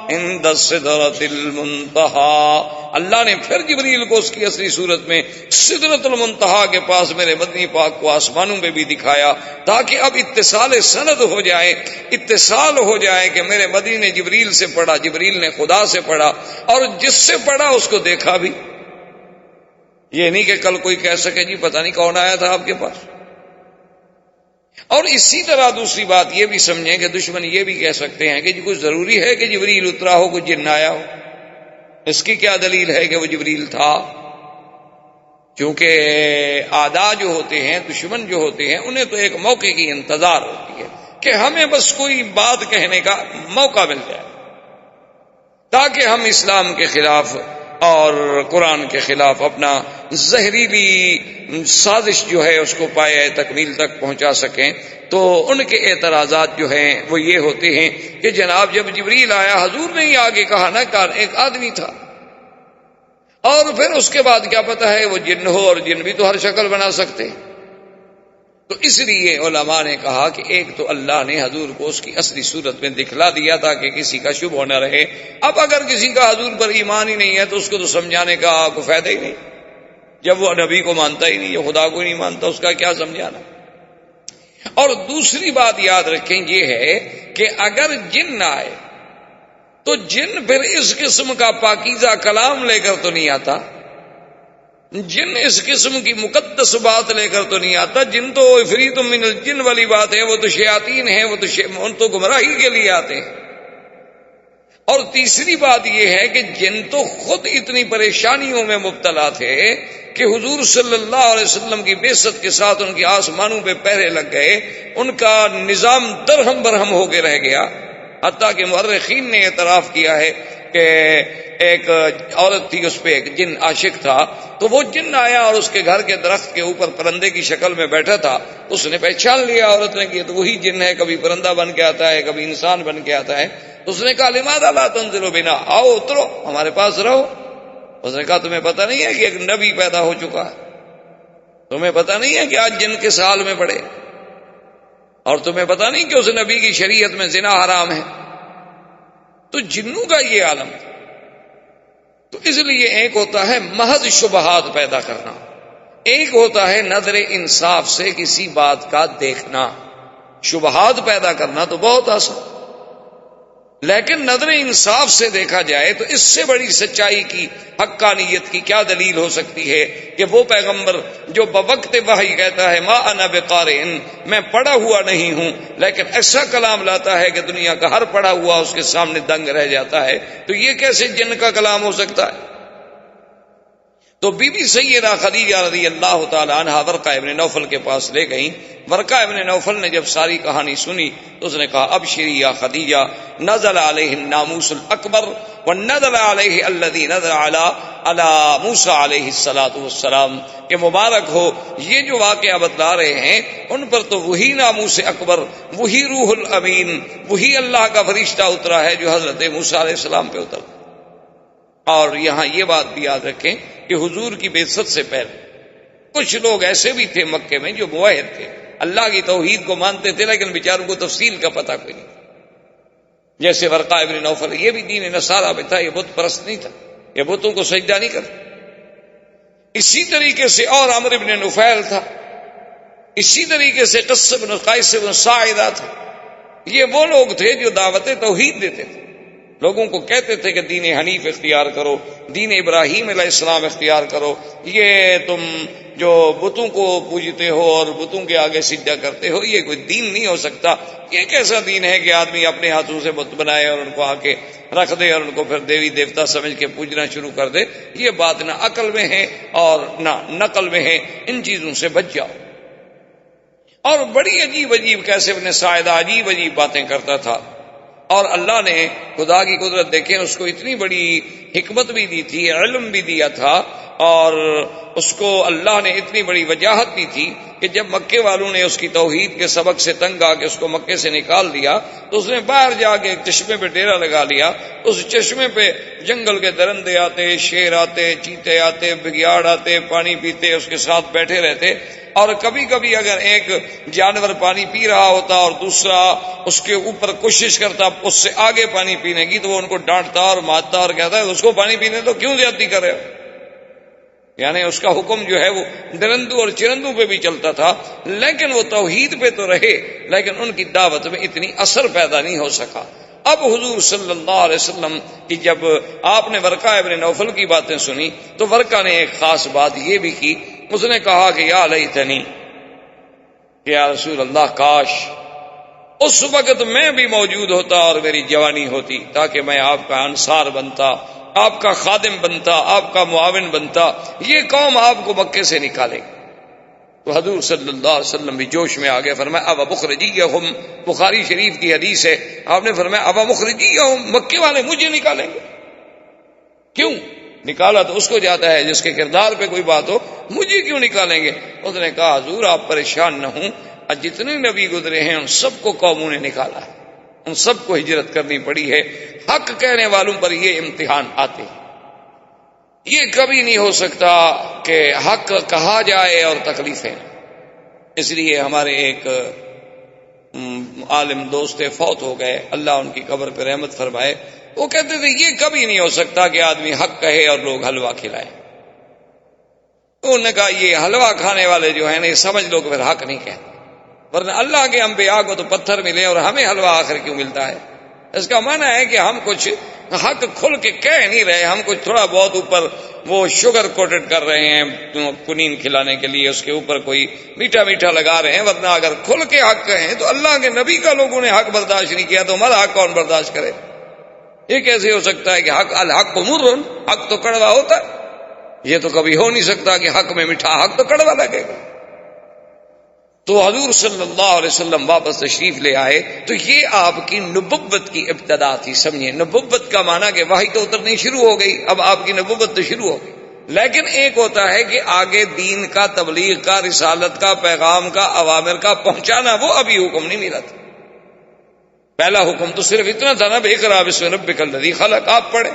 عند السدرۃ المنتہی، اللہ نے پھر جبریل کو اس کی اصلی صورت میں سدرۃ المنتہی کے پاس میرے مدنی پاک کو آسمانوں میں بھی دکھایا، تاکہ اب اتصال سند ہو جائے، اتصال ہو جائے کہ میرے مدنی نے جبریل سے پڑھا، جبریل نے خدا سے پڑھا، اور جس سے پڑھا اس کو دیکھا بھی۔ یہ نہیں کہ کل کوئی کہہ سکے جی پتہ نہیں کون آیا تھا آپ کے پاس۔ اور اسی طرح دوسری بات یہ بھی سمجھیں کہ دشمن یہ بھی کہہ سکتے ہیں کہ جی کوئی ضروری ہے کہ جبریل اترا ہو، کوئی جن آیا ہو؟ اس کی کیا دلیل ہے کہ وہ جبریل تھا؟ کیونکہ اعداء جو ہوتے ہیں، دشمن جو ہوتے ہیں، انہیں تو ایک موقع کی انتظار ہوتی ہے کہ ہمیں بس کوئی بات کہنے کا موقع مل جائے، تاکہ ہم اسلام کے خلاف اور قرآن کے خلاف اپنا زہریلی سازش جو ہے اس کو پایہ تکمیل تک پہنچا سکیں۔ تو ان کے اعتراضات جو ہیں وہ یہ ہوتے ہیں کہ جناب جب جبریل آیا، حضور نے ہی آگے کہا نا کہ ایک آدمی تھا، اور پھر اس کے بعد کیا پتہ ہے وہ جن ہو، اور جن بھی تو ہر شکل بنا سکتے۔ تو اس لیے علماء نے کہا کہ ایک تو اللہ نے حضور کو اس کی اصلی صورت میں دکھلا دیا تاکہ کسی کا شبہ نہ رہے۔ اب اگر کسی کا حضور پر ایمان ہی نہیں ہے تو اس کو تو سمجھانے کا کوئی فائدہ ہی نہیں، جب وہ نبی کو مانتا ہی نہیں، خدا کو نہیں مانتا، اس کا کیا سمجھانا۔ اور دوسری بات یاد رکھیں یہ ہے کہ اگر جن نہ آئے تو جن پھر اس قسم کا پاکیزہ کلام لے کر تو نہیں آتا، جن اس قسم کی مقدس بات لے کر تو نہیں آتا۔ جن تو عفریت من الجن والی بات ہے، وہ تو شیاطین ہیں، وہ تو گمراہی کے لیے آتے ہیں۔ اور تیسری بات یہ ہے کہ جن تو خود اتنی پریشانیوں میں مبتلا تھے کہ حضور صلی اللہ علیہ وسلم کی بعثت کے ساتھ ان کی آسمانوں پہ پہرے لگ گئے، ان کا نظام درہم برہم ہو کے رہ گیا، حتیٰ کہ مورخین نے اعتراف کیا ہے کہ ایک عورت تھی، اس پہ ایک جن عاشق تھا، تو وہ جن آیا اور اس کے گھر کے درخت کے اوپر پرندے کی شکل میں بیٹھا تھا۔ اس نے پہچان لیا عورت نے کہ تو وہی جن ہے، کبھی پرندہ بن کے آتا ہے، کبھی انسان بن کے آتا ہے۔ تو اس نے کہا لماذا لا تنزلوا بنا، آؤ اترو ہمارے پاس رہو۔ اس نے کہا تمہیں پتہ نہیں ہے کہ ایک نبی پیدا ہو چکا ہے، تمہیں پتہ نہیں ہے کہ آج جن کے سال میں پڑے، اور تمہیں پتہ نہیں کہ اس نبی کی شریعت میں زنا حرام ہے۔ تو جنوں کا یہ عالم تھا۔ تو اس لیے ایک ہوتا ہے محض شبہات پیدا کرنا، ایک ہوتا ہے نظر انصاف سے کسی بات کا دیکھنا۔ شبہات پیدا کرنا تو بہت آسان، لیکن نظر انصاف سے دیکھا جائے تو اس سے بڑی سچائی کی، حقانیت کی کیا دلیل ہو سکتی ہے کہ وہ پیغمبر جو بوقت وحی کہتا ہے ما انا بقارئ، میں پڑھا ہوا نہیں ہوں، لیکن ایسا کلام لاتا ہے کہ دنیا کا ہر پڑھا ہوا اس کے سامنے دنگ رہ جاتا ہے، تو یہ کیسے جن کا کلام ہو سکتا ہے؟ تو بی بی سیدہ خدیجہ رضی اللہ تعالی عنہ ورقہ ابن نوفل کے پاس لے گئیں۔ ورقہ ابن نوفل نے جب ساری کہانی سنی تو اس نے کہا ابشری یا خدیجہ، نزل علیہ الناموس الاکبر ونزل علیہ الذی نزل علی موسیٰ علیہ السلام، کہ مبارک ہو یہ جو واقعہ بتلا رہے ہیں ان پر تو وہی ناموس اکبر، وہی روح الامین، وہی اللہ کا فرشتہ اترا ہے جو حضرت موسیٰ علیہ السلام پہ اترا۔ اور یہاں یہ بات بھی یاد رکھیں کہ حضور کی بعثت سے پہلے کچھ لوگ ایسے بھی تھے مکے میں جو موحد تھے، اللہ کی توحید کو مانتے تھے، لیکن بیچاروں کو تفصیل کا پتہ کوئی نہیں، جیسے ورقہ ابن نوفل، یہ بھی دین نصارہ میں تھا، یہ بت پرست نہیں تھا، یہ بتوں کو سجدہ نہیں کرتے. اسی طریقے سے اور عمرو بن نفیل تھا، اسی طریقے سے قص بن قیس بن ساعدہ تھا. یہ وہ لوگ تھے جو دعوت توحید دیتے تھے، لوگوں کو کہتے تھے کہ دین حنیف اختیار کرو، دین ابراہیم علیہ السلام اختیار کرو. یہ تم جو بتوں کو پوجتے ہو اور بتوں کے آگے سجدہ کرتے ہو، یہ کوئی دین نہیں ہو سکتا. یہ کیسا دین ہے کہ آدمی اپنے ہاتھوں سے بت بنائے اور ان کو آ کے رکھ دے اور ان کو پھر دیوی دیوتا سمجھ کے پوجنا شروع کر دے. یہ بات نہ عقل میں ہے اور نہ نقل میں ہے. ان چیزوں سے بچ جاؤ. اور بڑی عجیب عجیب کیسے ابن ساعدہ عجیب عجیب باتیں کرتا تھا. اور اللہ نے خدا کی قدرت دیکھیں، اس کو اتنی بڑی حکمت بھی دی تھی، علم بھی دیا تھا، اور اس کو اللہ نے اتنی بڑی وجاہت دی تھی کہ جب مکے والوں نے اس کی توحید کے سبق سے تنگ آ کے اس کو مکے سے نکال دیا تو اس نے باہر جا کے ایک چشمے پہ ڈیرا لگا لیا. اس چشمے پہ جنگل کے درندے آتے، شیر آتے، چیتے آتے، بگیاڑ آتے، پانی پیتے، اس کے ساتھ بیٹھے رہتے. اور کبھی کبھی اگر ایک جانور پانی پی رہا ہوتا اور دوسرا اس کے اوپر کوشش کرتا اس سے آگے پانی پینے کی، تو وہ ان کو ڈانٹتا اور مارتا اور کہتا ہے اس کو پانی پینے تو کیوں زیادتی کر رہے ہو. یعنی اس کا حکم جو ہے وہ درندوں اور چرندوں پہ بھی چلتا تھا، لیکن وہ توحید پہ تو رہے، لیکن ان کی دعوت میں اتنی اثر پیدا نہیں ہو سکا. اب حضور صلی اللہ علیہ وسلم کی جب آپ نے ورقہ ابن نوفل کی باتیں سنی تو ورقہ نے ایک خاص بات یہ بھی کی. اس نے کہا کہ یا لیتنی، کہ یا رسول اللہ کاش اس وقت میں بھی موجود ہوتا اور میری جوانی ہوتی، تاکہ میں آپ کا انصار بنتا، آپ کا خادم بنتا، آپ کا معاون بنتا، یہ قوم آپ کو مکے سے نکالے. تو حضور صلی اللہ علیہ وسلم بھی جوش میں آگے فرمایا ابا مخرجیہم، بخاری شریف کی حدیث ہے، آپ نے فرمایا ابا مخرجیہم، مکے والے مجھے نکالیں گے. کیوں نکالا تو اس کو جاتا ہے جس کے کردار پہ کوئی بات ہو، مجھے کیوں نکالیں گے. اس نے کہا حضور آپ پریشان نہ ہوں، جتنے نبی گزرے ہیں ان سب کو قوموں نے نکالا ہے، ان سب کو ہجرت کرنی پڑی ہے. حق کہنے والوں پر یہ امتحان آتے ہیں. یہ کبھی نہیں ہو سکتا کہ حق کہا جائے اور تکلیفیں. اس لیے ہمارے ایک عالم دوست فوت ہو گئے، اللہ ان کی قبر پہ رحمت فرمائے. وہ کہتے تھے یہ کبھی نہیں ہو سکتا کہ آدمی حق کہے اور لوگ حلوہ کھلائے. انہوں نے کہا یہ حلوہ کھانے والے جو ہیں نا، یہ سمجھ لو کہ پھر حق نہیں کہتے، ورنہ اللہ کے انبیاء کو تو پتھر ملے اور ہمیں حلوہ آخر کیوں ملتا ہے. اس کا معنی ہے کہ ہم کچھ حق کھل کے کہہ نہیں رہے، ہم کچھ تھوڑا بہت اوپر وہ شوگر کوٹڈ کر رہے ہیں کنین کھلانے کے لیے، اس کے اوپر کوئی میٹھا میٹھا لگا رہے ہیں. ورنہ اگر کھل کے حق کہیں تو اللہ کے نبی کا لوگوں نے حق برداشت نہیں کیا تو ہمارا حق کون برداشت کرے. یہ کیسے ہو سکتا ہے کہ حق الحق مر، حق تو کڑوا ہوتا ہے. یہ تو کبھی ہو نہیں سکتا کہ حق میں میٹھا، حق تو کڑوا لگے گا. تو حضور صلی اللہ علیہ وسلم واپس تشریف لے آئے تو یہ آپ کی نبوت کی ابتدا تھی. سمجھیں، نبوت کا معنی کہ وحی تو اترنی شروع ہو گئی، اب آپ کی نبوت تو شروع ہو گئی. لیکن ایک ہوتا ہے کہ آگے دین کا، تبلیغ کا، رسالت کا، پیغام کا، اوامر کا پہنچانا، وہ ابھی حکم نہیں ملا تھا. پہلا حکم تو صرف اتنا تھا نا، اقرأ باسم ربک الذی خلق، آپ پڑھیں.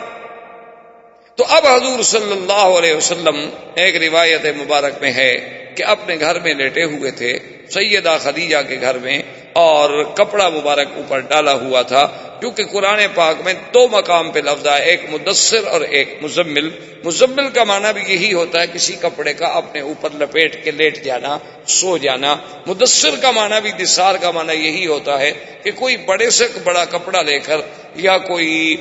تو اب حضور صلی اللہ علیہ وسلم، ایک روایت مبارک میں ہے کہ اپنے گھر میں لیٹے ہوئے تھے سیدہ خدیجہ کے گھر میں، اور کپڑا مبارک اوپر ڈالا ہوا تھا. کیونکہ قرآن پاک میں دو مقام پہ لفظ ہے، ایک مدثر اور ایک مزمل. مزمل کا معنی بھی یہی ہوتا ہے کسی کپڑے کا اپنے اوپر لپیٹ کے لیٹ جانا، سو جانا. مدثر کا معنی بھی، دثار کا معنی یہی ہوتا ہے کہ کوئی بڑے سے بڑا کپڑا لے کر یا کوئی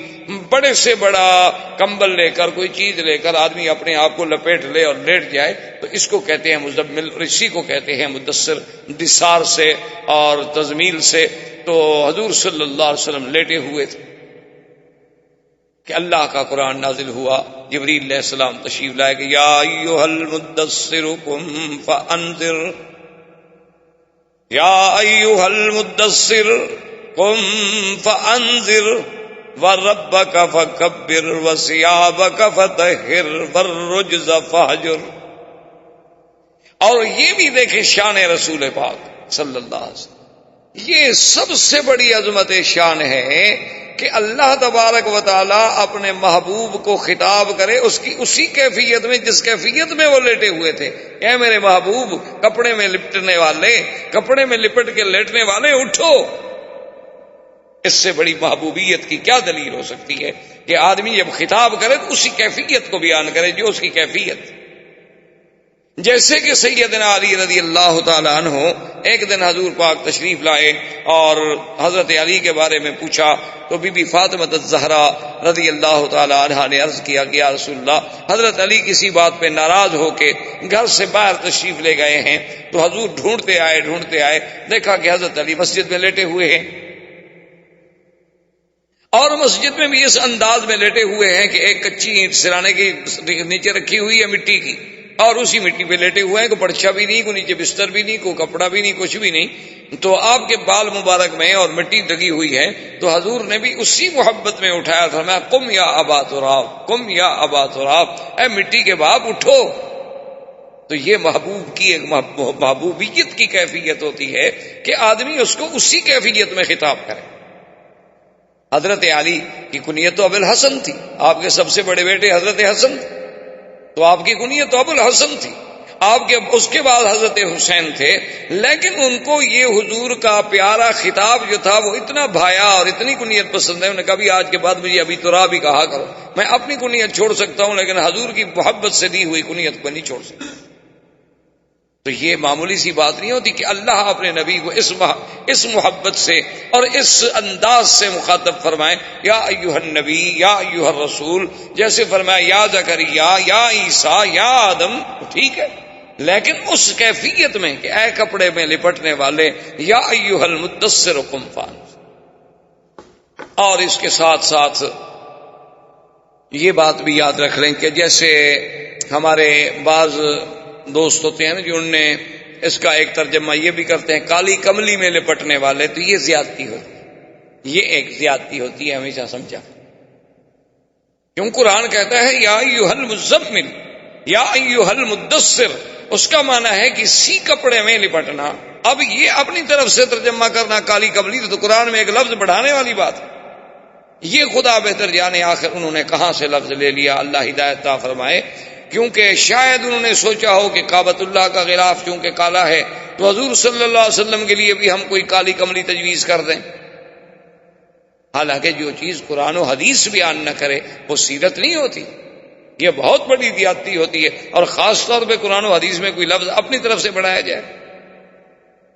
بڑے سے بڑا کمبل لے کر، کوئی چیز لے کر آدمی اپنے آپ کو لپیٹ لے اور لیٹ جائے، تو اس کو کہتے ہیں مزمل، اور اسی کو کہتے ہیں مدثر، دثار سے اور تزمیل سے. تو حضور صلی اللہ علیہ وسلم لیٹے ہوئے تھے کہ اللہ کا قرآن نازل ہوا. جبریل علیہ السلام تشریف لائے کہ یا ایھا المدثر قم فانذر، یا ایھا المدثر قم فانذر وربک فکبر وثیابک فطہر والرجز فہجر. اور یہ بھی دیکھیں شان رسول پاک صلی اللہ علیہ وسلم، یہ سب سے بڑی عظمت شان ہے کہ اللہ تبارک و تعالی اپنے محبوب کو خطاب کرے اس کی اسی کیفیت میں جس کیفیت میں وہ لیٹے ہوئے تھے. اے میرے محبوب، کپڑے میں لپٹنے والے، کپڑے میں لپٹ کے لیٹنے والے، اٹھو. اس سے بڑی محبوبیت کی کیا دلیل ہو سکتی ہے؟ کہ آدمی جب خطاب کرے تو اسی کیفیت کو بیان کرے جو اس کی کیفیت. جیسے کہ سیدنا علی رضی اللہ تعالی عنہ ایک دن حضور پاک تشریف لائے اور حضرت علی کے بارے میں پوچھا تو بی بی فاطمہ الزہرا رضی اللہ تعالی عنہا نے عرض کیا کہ یا رسول اللہ، حضرت علی کسی بات پہ ناراض ہو کے گھر سے باہر تشریف لے گئے ہیں. تو حضور ڈھونڈتے آئے دیکھا کہ حضرت علی مسجد میں لیٹے ہوئے ہیں، اور مسجد میں بھی اس انداز میں لیٹے ہوئے ہیں کہ ایک کچی اینٹ سرانے کی نیچے رکھی ہوئی ہے مٹی کی، اور اسی مٹی پہ لیٹے ہوئے ہیں، کوئی پرچھا بھی نہیں، کوئی نیچے بستر بھی نہیں، کوئی کپڑا بھی نہیں، کچھ بھی نہیں. تو آپ کے بال مبارک میں اور مٹی لگی ہوئی ہے. تو حضور نے بھی اسی محبت میں اٹھایا، فرمایا قم یا ابا تراب، قم یا ابا تراب، اے مٹی کے باپ اٹھو. تو یہ محبوب کی ایک محبوبیت کی کیفیت ہوتی ہے کہ آدمی اس کو اسی کیفیت میں خطاب کرے. حضرت علی کی کنیت تو ابو الحسن تھی، آپ کے سب سے بڑے بیٹے حضرت حسن تھے، تو آپ کی کنیت تو ابو الحسن تھی. آپ کے اس کے بعد حضرت حسین تھے، لیکن ان کو یہ حضور کا پیارا خطاب جو تھا وہ اتنا بھایا اور اتنی کنیت پسند ہے، انہوں نے کبھی آج کے بعد مجھے ابھی تراب ہی کہا کرو. میں اپنی کنیت چھوڑ سکتا ہوں لیکن حضور کی محبت سے دی ہوئی کنیت کو نہیں چھوڑ سکتا. تو یہ معمولی سی بات نہیں ہوتی کہ اللہ اپنے نبی کو اس محبت سے اور اس انداز سے مخاطب فرمائے، یا ایھا النبی یا ایھا الرسول. جیسے فرمایا یا زکریا یا عیسیٰ یا آدم، ٹھیک ہے، لیکن اس کیفیت میں کہ اے کپڑے میں لپٹنے والے، یا ایھا المدثر قم فانذر. اور اس کے ساتھ ساتھ یہ بات بھی یاد رکھ لیں کہ جیسے ہمارے بعض دوست ہوتے ہیں نا جو ان نے اس کا ایک ترجمہ یہ بھی کرتے ہیں کالی کملی میں لپٹنے والے، تو یہ زیادتی ہوتی ہے، یہ ایک زیادتی ہوتی ہے، ہمیشہ سمجھا. کیوں قرآن کہتا ہے یا ایھا المزمل یا ایھا المدثر، اس کا معنی ہے کہ سی کپڑے میں لپٹنا. اب یہ اپنی طرف سے ترجمہ کرنا کالی کملی تو قرآن میں ایک لفظ بڑھانے والی بات ہے. یہ خدا بہتر جانے آخر انہوں نے کہاں سے لفظ لے لیا، اللہ ہدایت عطا فرمائے. کیونکہ شاید انہوں نے سوچا ہو کہ کعبۃ اللہ کا غلاف چونکہ کالا ہے تو حضور صلی اللہ علیہ وسلم کے لیے بھی ہم کوئی کالی کملی تجویز کر دیں. حالانکہ جو چیز قرآن و حدیث بیان نہ کرے وہ سیرت نہیں ہوتی، یہ بہت بڑی زیادتی ہوتی ہے. اور خاص طور پہ قرآن و حدیث میں کوئی لفظ اپنی طرف سے بڑھایا جائے،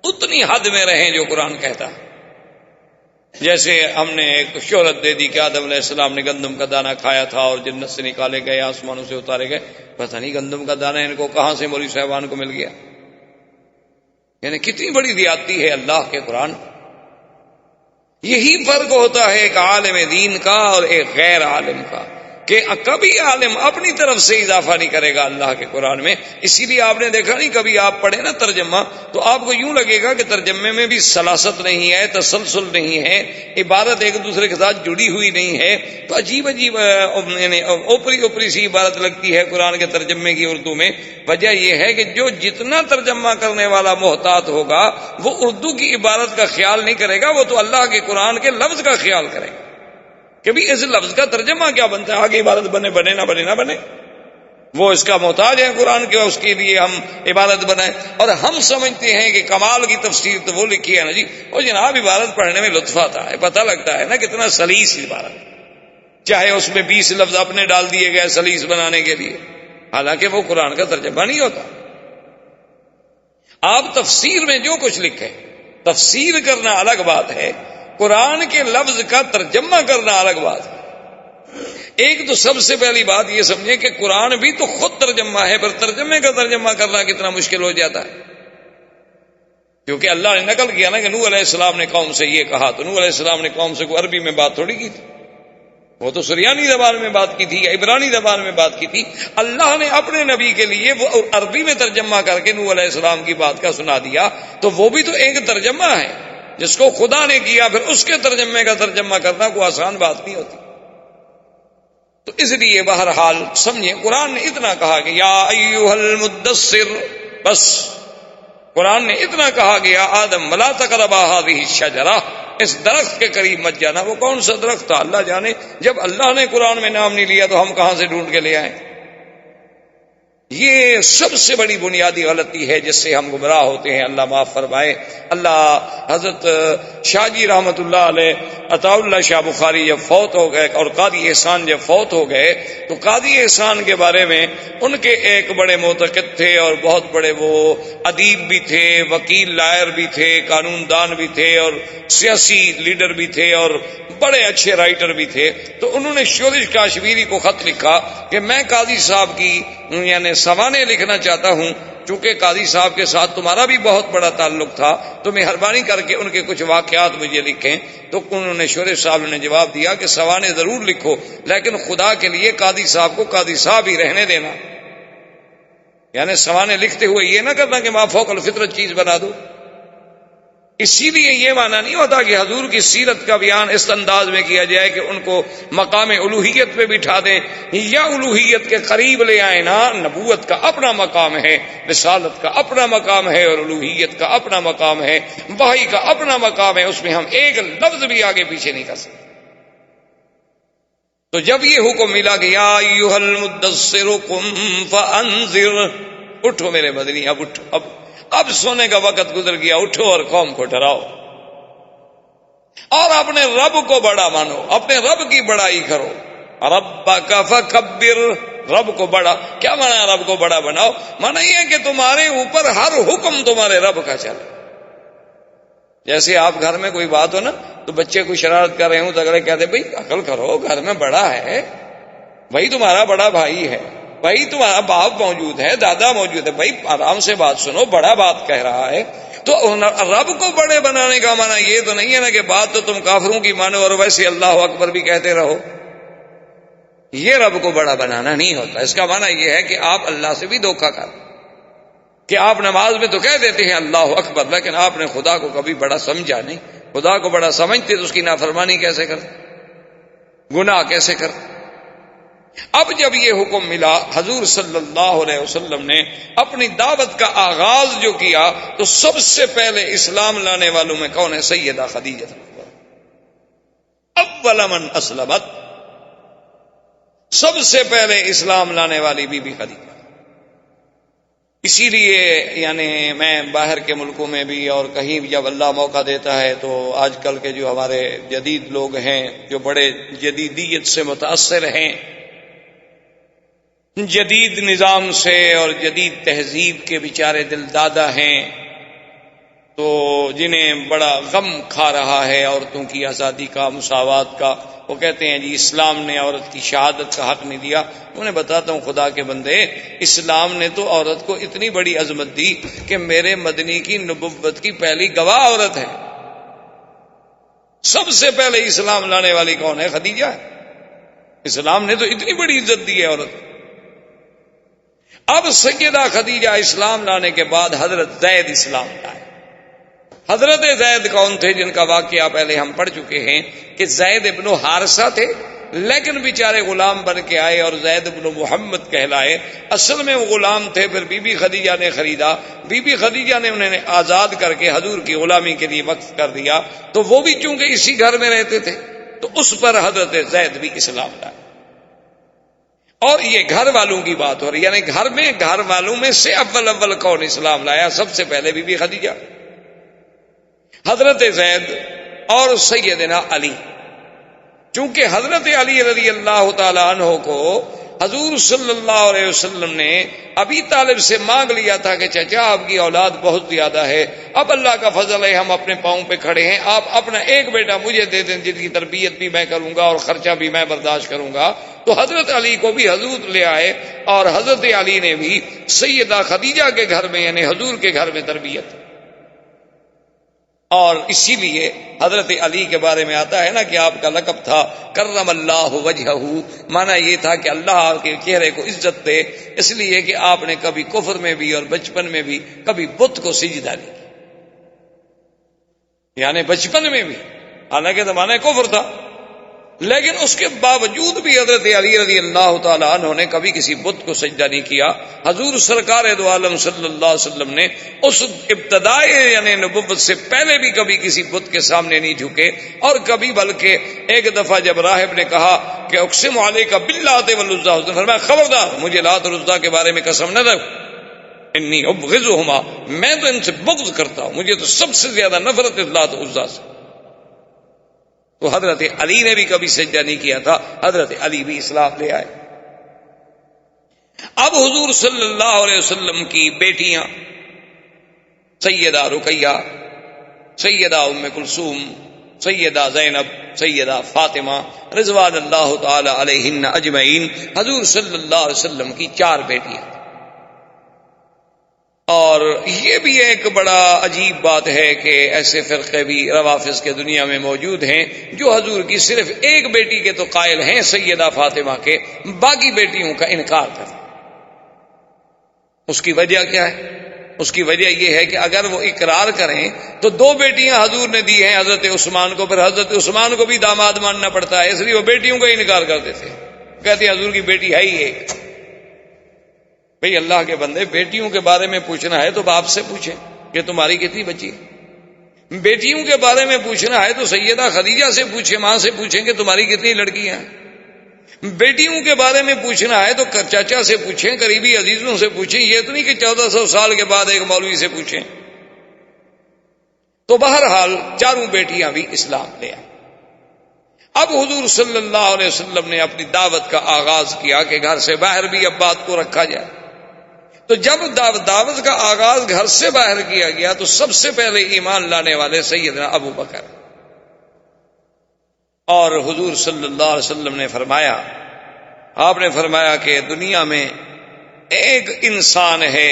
اتنی حد میں رہیں جو قرآن کہتا ہے. جیسے ہم نے ایک شہرت دے دی کہ آدم علیہ السلام نے گندم کا دانہ کھایا تھا اور جنت سے نکالے گئے، آسمانوں سے اتارے گئے. پتہ نہیں گندم کا دانہ ان کو کہاں سے مولوی صاحبان کو مل گیا. یعنی کتنی بڑی زیادتی ہے اللہ کے قرآن. یہی فرق ہوتا ہے ایک عالم دین کا اور ایک غیر عالم کا، کہ کبھی عالم اپنی طرف سے اضافہ نہیں کرے گا اللہ کے قرآن میں. اسی لیے آپ نے دیکھا نہیں، کبھی آپ پڑھیں نا ترجمہ تو آپ کو یوں لگے گا کہ ترجمے میں بھی سلاست نہیں ہے، تسلسل نہیں ہے، عبارت ایک دوسرے کے ساتھ جڑی ہوئی نہیں ہے. تو عجیب عجیب یعنی اوپری سی عبارت لگتی ہے قرآن کے ترجمے کی اردو میں. وجہ یہ ہے کہ جو جتنا ترجمہ کرنے والا محتاط ہوگا وہ اردو کی عبارت کا خیال نہیں کرے گا، وہ تو اللہ کے قرآن کے لفظ کا خیال کرے گا کہ بھی اس لفظ کا ترجمہ کیا بنتا ہے، آگے عبارت بنے نہ بنے. وہ اس کا محتاج ہے قرآن کے، اس کے لیے ہم عبارت بنائیں. اور ہم سمجھتے ہیں کہ کمال کی تفسیر تو وہ لکھی ہے نا جی، وہ جناب عبارت پڑھنے میں لطف آتا ہے، پتہ لگتا ہے نا کتنا سلیس عبارت، چاہے اس میں 20 لفظ اپنے ڈال دیے گئے سلیس بنانے کے لیے، حالانکہ وہ قرآن کا ترجمہ نہیں ہوتا. آپ تفسیر میں جو کچھ لکھیں، تفسیر کرنا الگ بات ہے، قرآن کے لفظ کا ترجمہ کرنا الگ بات ہے. ایک تو سب سے پہلی بات یہ سمجھیں کہ قرآن بھی تو خود ترجمہ ہے، پر ترجمے کا ترجمہ کرنا کتنا مشکل ہو جاتا ہے. کیونکہ اللہ نے نقل کیا نا کہ نوح علیہ السلام نے قوم سے یہ کہا، تو نوح علیہ السلام نے قوم سے کوئی عربی میں بات تھوڑی کی تھی، وہ تو سریانی زبان میں بات کی تھی یا عبرانی زبان میں بات کی تھی. اللہ نے اپنے نبی کے لیے وہ عربی میں ترجمہ کر کے نوح علیہ السلام کی بات کا سنا دیا، تو وہ بھی تو ایک ترجمہ ہے جس کو خدا نے کیا، پھر اس کے ترجمے کا ترجمہ کرنا کوئی آسان بات نہیں ہوتی. تو اس لیے بہرحال سمجھیں قرآن نے اتنا کہا کہ یا ایھا المدثر، بس قرآن نے اتنا کہا کہ یا آدم ولا تقربا هذه الشجرہ، اس درخت کے قریب مت جانا. وہ کون سا درخت تھا اللہ جانے، جب اللہ نے قرآن میں نام نہیں لیا تو ہم کہاں سے ڈھونڈ کے لے آئیں. یہ سب سے بڑی بنیادی غلطی ہے جس سے ہم گمراہ ہوتے ہیں، اللہ معاف فرمائے۔ اللہ حضرت شاہ جی رحمت اللہ علیہ عطا اللہ شاہ بخاری جب فوت ہو گئے اور قاضی احسان جب فوت ہو گئے تو قاضی احسان کے بارے میں ان کے ایک بڑے معتقد تھے اور بہت بڑے وہ ادیب بھی تھے، وکیل لائر بھی تھے، قانون دان بھی تھے اور سیاسی لیڈر بھی تھے اور بڑے اچھے رائٹر بھی تھے۔ تو انہوں نے شورش کاشمیری کو خط لکھا کہ میں قاضی صاحب کی یعنی سوانح لکھنا چاہتا ہوں، چونکہ قاضی صاحب کے ساتھ تمہارا بھی بہت بڑا تعلق تھا تو مہربانی کر کے ان کے کچھ واقعات مجھے لکھیں۔ تو انہوں نے شورش صاحب نے جواب دیا کہ سوانح ضرور لکھو، لیکن خدا کے لیے قاضی صاحب کو قاضی صاحب ہی رہنے دینا، یعنی سوانح لکھتے ہوئے یہ نہ کرنا کہ ما فوق الفطرت چیز بنا دو۔ اسی لیے یہ معنی نہیں ہوتا کہ حضور کی سیرت کا بیان اس انداز میں کیا جائے کہ ان کو مقام الوہیت پہ بٹھا دیں یا الوہیت کے قریب لے آئیں نا۔ نبوت کا اپنا مقام ہے، رسالت کا اپنا مقام ہے اور الوہیت کا اپنا مقام ہے، وحی کا اپنا مقام ہے، اس میں ہم ایک لفظ بھی آگے پیچھے نہیں کر سکتے۔ تو جب یہ حکم ملا کہ یا ایھا المدثر قم فانذر، اٹھو میرے مدنی، اب اٹھو، اب سونے کا وقت گزر گیا، اٹھو اور قوم کو ڈراؤ اور اپنے رب کو بڑا مانو، اپنے رب کی بڑائی کرو۔ ربک فکبر، رب کو بڑا کیا مانا؟ رب کو بڑا بناؤ، مانا یہ ہے کہ تمہارے اوپر ہر حکم تمہارے رب کا چلے۔ جیسے آپ گھر میں کوئی بات ہو نا تو بچے کوئی شرارت کر رہے ہوں تو اگلے کہتے بھائی عقل کرو، گھر میں بڑا ہے، وہی تمہارا بڑا بھائی ہے، بھائی تمہارا باپ موجود ہے، دادا موجود ہے، بھائی آرام سے بات سنو، بڑا بات کہہ رہا ہے۔ تو رب کو بڑے بنانے کا معنی یہ تو نہیں ہے نا کہ بات تو تم کافروں کی مانو اور ویسے اللہ اکبر بھی کہتے رہو، یہ رب کو بڑا بنانا نہیں ہوتا۔ اس کا معنی یہ ہے کہ آپ اللہ سے بھی دھوکہ کر کہ آپ نماز میں تو کہہ دیتے ہیں اللہ اکبر، لیکن آپ نے خدا کو کبھی بڑا سمجھا نہیں۔ خدا کو بڑا سمجھتے تو اس کی نافرمانی کیسے کر، گناہ کیسے کر۔ اب جب یہ حکم ملا، حضور صلی اللہ علیہ وسلم نے اپنی دعوت کا آغاز جو کیا تو سب سے پہلے اسلام لانے والوں میں کون ہے؟ سیدہ خدیجہ، اول من اسلمت، سب سے پہلے اسلام لانے والی بی بی خدیجہ۔ اسی لیے یعنی میں باہر کے ملکوں میں بھی اور کہیں بھی جب اللہ موقع دیتا ہے تو آج کل کے جو ہمارے جدید لوگ ہیں جو بڑے جدیدیت سے متاثر ہیں، جدید نظام سے اور جدید تہذیب کے بیچارے دل دادا ہیں، تو جنہیں بڑا غم کھا رہا ہے عورتوں کی آزادی کا، مساوات کا، وہ کہتے ہیں جی اسلام نے عورت کی شہادت کا حق نہیں دیا۔ انہیں بتاتا ہوں خدا کے بندے، اسلام نے تو عورت کو اتنی بڑی عظمت دی کہ میرے مدنی کی نبوت کی پہلی گواہ عورت ہے۔ سب سے پہلے اسلام لانے والی کون ہے؟ خدیجہ ہے۔ اسلام نے تو اتنی بڑی عزت دی ہے عورت۔ اب سیدہ خدیجہ اسلام لانے کے بعد حضرت زید اسلام لائے۔ حضرت زید کون تھے؟ جن کا واقعہ پہلے ہم پڑھ چکے ہیں کہ زید ابن حارثہ تھے، لیکن بیچارے غلام بن کے آئے اور زید ابن محمد کہلائے۔ اصل میں وہ غلام تھے، پھر بی بی خدیجہ نے خریدا، بی بی خدیجہ نے انہیں آزاد کر کے حضور کی غلامی کے لیے وقف کر دیا، تو وہ بھی چونکہ اسی گھر میں رہتے تھے تو اس پر حضرت زید بھی اسلام لائے۔ اور یہ گھر والوں کی بات ہو رہی ہے، یعنی گھر میں گھر والوں میں سے اول کون اسلام لایا؟ سب سے پہلے بی بی خدیجہ، حضرت زید اور سیدنا علی۔ چونکہ حضرت علی رضی اللہ تعالی عنہ کو حضور صلی اللہ علیہ وسلم نے ابی طالب سے مانگ لیا تھا کہ چچا آپ کی اولاد بہت زیادہ ہے، اب اللہ کا فضل ہے ہم اپنے پاؤں پہ کھڑے ہیں، آپ اپنا ایک بیٹا مجھے دے دیں جن کی تربیت بھی میں کروں گا اور خرچہ بھی میں برداشت کروں گا۔ تو حضرت علی کو بھی حضور لے آئے اور حضرت علی نے بھی سیدہ خدیجہ کے گھر میں یعنی حضور کے گھر میں تربیت۔ اور اسی لیے حضرت علی کے بارے میں آتا ہے نا کہ آپ کا لقب تھا کرم اللہ وجہہ، مانا یہ تھا کہ اللہ آپ کے چہرے کو عزت دے، اس لیے کہ آپ نے کبھی کفر میں بھی اور بچپن میں بھی کبھی بت کو سجدہ نہیں کیا، یعنی بچپن میں بھی، حالانکہ زمانہ کفر تھا لیکن اس کے باوجود بھی حضرت علی رضی اللہ تعالی عنہ نے کبھی کسی بت کو سجدہ نہیں کیا. حضور سرکار دو عالم صلی اللہ علیہ وسلم نے اس ابتدائی یعنی نبوت سے پہلے بھی کبھی کسی بت کے سامنے نہیں جھکے. اور کبھی بلکہ ایک دفعہ جب راہب نے کہا کہ اقسم علیک باللات والعزیٰ، اس نے فرمایا خبردار مجھے لات اور عزیٰ کے بارے میں قسم نہ رکھ، انی ابغضہما، میں تو ان سے بغض کرتا ہوں، مجھے تو سب سے زیادہ نفرت ہے لات اور عزیٰ سے. تو حضرت علی نے بھی کبھی سجدہ نہیں کیا تھا، حضرت علی بھی اسلام لے آئے. اب حضور صلی اللہ علیہ وسلم کی بیٹیاں سیدہ رقیہ، سیدہ ام کلثوم، سیدہ زینب، سیدہ فاطمہ رضوان اللہ تعالی علیہن اجمعین، حضور صلی اللہ علیہ وسلم کی 4 بیٹیاں. اور یہ بھی ایک بڑا عجیب بات ہے کہ ایسے فرقے بھی روافض کے دنیا میں موجود ہیں جو حضور کی صرف ایک بیٹی کے تو قائل ہیں سیدہ فاطمہ کے، باقی بیٹیوں کا انکار کریں. اس کی وجہ کیا ہے؟ اس کی وجہ یہ ہے کہ اگر وہ اقرار کریں تو 2 بیٹیاں حضور نے دی ہیں حضرت عثمان کو، پھر حضرت عثمان کو بھی داماد ماننا پڑتا ہے، اس لیے وہ بیٹیوں کا انکار کرتے تھے، کہتے ہیں حضور کی بیٹی ہے ہی ایک. بھئی اللہ کے بندے، بیٹیوں کے بارے میں پوچھنا ہے تو باپ سے پوچھیں کہ تمہاری کتنی بچی ہے. بیٹیوں کے بارے میں پوچھنا ہے تو سیدہ خدیجہ سے پوچھیں، ماں سے پوچھیں کہ تمہاری کتنی لڑکیاں ہیں. بیٹیوں کے بارے میں پوچھنا ہے تو چاچا سے پوچھیں، قریبی عزیزوں سے پوچھیں، یہ تو نہیں کہ 1400 سال کے بعد ایک مولوی سے پوچھیں. تو بہرحال 4 بیٹیاں بھی اسلام لے آئیں. اب حضور صلی اللہ علیہ وسلم نے اپنی دعوت کا آغاز کیا کہ گھر سے باہر بھی اب بات کو رکھا جائے. تو جب دعوت کا آغاز گھر سے باہر کیا گیا تو سب سے پہلے ایمان لانے والے سیدنا ابو بکر. اور حضور صلی اللہ علیہ وسلم نے فرمایا، آپ نے فرمایا کہ دنیا میں ایک انسان ہے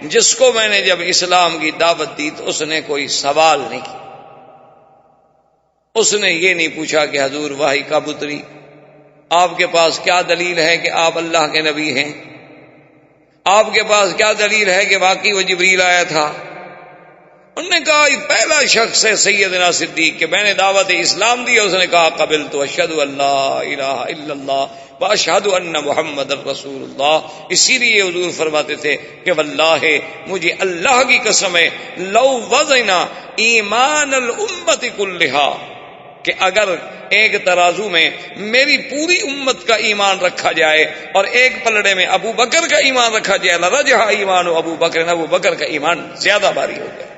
جس کو میں نے جب اسلام کی دعوت دی تو اس نے کوئی سوال نہیں کیا. اس نے یہ نہیں پوچھا کہ حضور وحی کب اتری، آپ کے پاس کیا دلیل ہے کہ آپ اللہ کے نبی ہیں، آپ کے پاس کیا دلیل ہے کہ واقعی وہ جبریل آیا تھا. انہوں نے کہا یہ پہلا شخص ہے سیدنا صدیق کہ میں نے دعوت اسلام دی، اس نے کہا قبلت اشہد ان لا الہ الا اللہ واشہد ان محمد رسول اللہ. اسی لیے حضور فرماتے تھے کہ واللہ مجھے اللہ کی قسم ہے لو وزنا ایمان الامت کلھا، کہ اگر ایک ترازو میں میری پوری امت کا ایمان رکھا جائے اور ایک پلڑے میں ابو بکر کا ایمان رکھا جائے لرجح ایمان ابو بکر، ابو بکر کا ایمان زیادہ بھاری ہو گیا.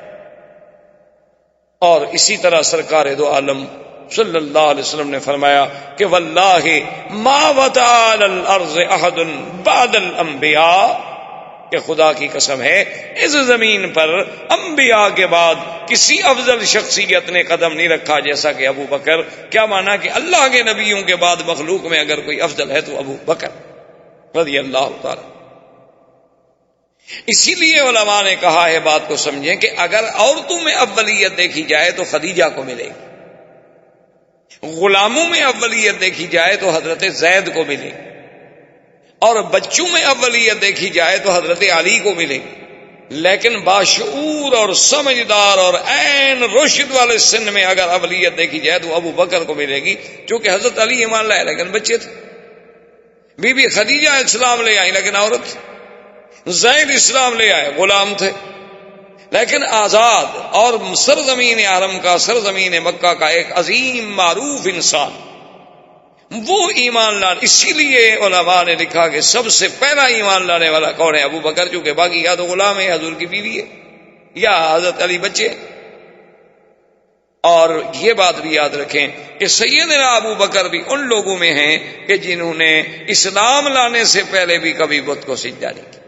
اور اسی طرح سرکار دو عالم صلی اللہ علیہ وسلم نے فرمایا کہ واللہ ما وطأ علی الارض احد بعد الانبیاء، کہ خدا کی قسم ہے اس زمین پر انبیاء کے بعد کسی افضل شخصیت نے قدم نہیں رکھا جیسا کہ ابو بکر. کیا مانا کہ اللہ کے نبیوں کے بعد مخلوق میں اگر کوئی افضل ہے تو ابو بکر رضی اللہ تعالی. اسی لیے علماء نے کہا ہے، بات کو سمجھیں، کہ اگر عورتوں میں اولیت دیکھی جائے تو خدیجہ کو ملے گی، غلاموں میں اولیت دیکھی جائے تو حضرت زید کو ملے گی، اور بچوں میں اولیت دیکھی جائے تو حضرت علی کو ملے گی. لیکن باشعور اور سمجھدار اور عین رشد والے سن میں اگر اولیت دیکھی جائے تو ابو بکر کو ملے گی، چونکہ حضرت علی ایمان لائے لیکن بچے تھے، بی بی خدیجہ اسلام لے آئی لیکن عورت تھی، زید اسلام لے آئے غلام تھے لیکن آزاد، اور سرزمین حرم کا، سرزمین مکہ کا ایک عظیم معروف انسان، وہ ایمان لانے. اسی لیے علماء نے لکھا کہ سب سے پہلا ایمان لانے والا کون ہے؟ ابو بکر، چونکہ باقی یا تو غلام ہے، حضور کی بیوی ہے، یا حضرت علی بچے. اور یہ بات بھی یاد رکھیں کہ سیدنا ابو بکر بھی ان لوگوں میں ہیں کہ جنہوں نے اسلام لانے سے پہلے بھی کبھی بت کو سجدہ نہیں کیا،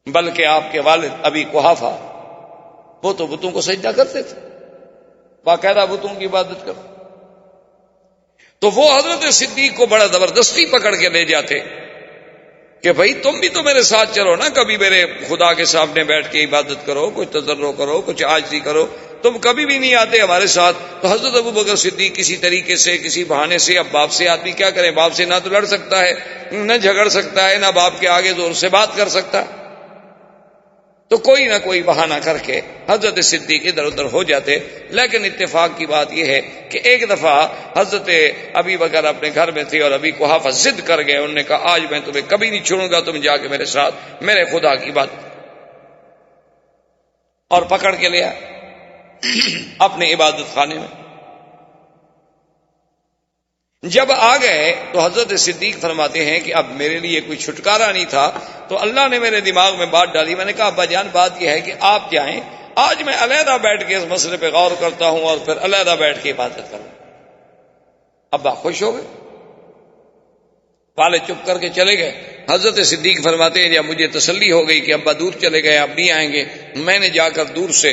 بلکہ آپ کے والد ابی قحافہ وہ تو بتوں کو سجدہ کرتے تھے، باقاعدہ بتوں کی عبادت کرتے. تو وہ حضرت صدیق کو بڑا زبردستی پکڑ کے لے جاتے کہ بھائی تم بھی تو میرے ساتھ چلو نا، کبھی میرے خدا کے سامنے بیٹھ کے عبادت کرو، کچھ تضرع کرو، کچھ عاجزی کرو، تم کبھی بھی نہیں آتے ہمارے ساتھ. تو حضرت ابو بکر صدیق کسی طریقے سے، کسی بہانے سے، اب باپ سے آدمی کیا کرے، باپ سے نہ تو لڑ سکتا ہے، نہ جھگڑ سکتا ہے، نہ باپ کے آگے زور سے بات کر سکتا. تو کوئی نہ کوئی بہانہ کر کے حضرت صدیق ادھر ادھر ہو جاتے. لیکن اتفاق کی بات یہ ہے کہ ایک دفعہ حضرت ابی بکر اپنے گھر میں تھے اور ابی قحافہ ضد کر گئے. انہوں نے کہا آج میں تمہیں کبھی نہیں چھوڑوں گا, تم جا کے میرے ساتھ میرے خدا کی بات, اور پکڑ کے لیا اپنے عبادت خانے میں. جب آ گئے تو حضرت صدیق فرماتے ہیں کہ اب میرے لیے کوئی چھٹکارا نہیں تھا, تو اللہ نے میرے دماغ میں بات ڈالی. میں نے کہا ابا جان بات یہ ہے کہ آپ جائیں, آج میں علیحدہ بیٹھ کے اس مسئلے پہ غور کرتا ہوں اور پھر علیحدہ بیٹھ کے عبادت کروں. ابا خوش ہو گئے, والد چپ کر کے چلے گئے. حضرت صدیق فرماتے ہیں جب مجھے تسلی ہو گئی کہ ابا دور چلے گئے, اب نہیں آئیں گے, میں نے جا کر دور سے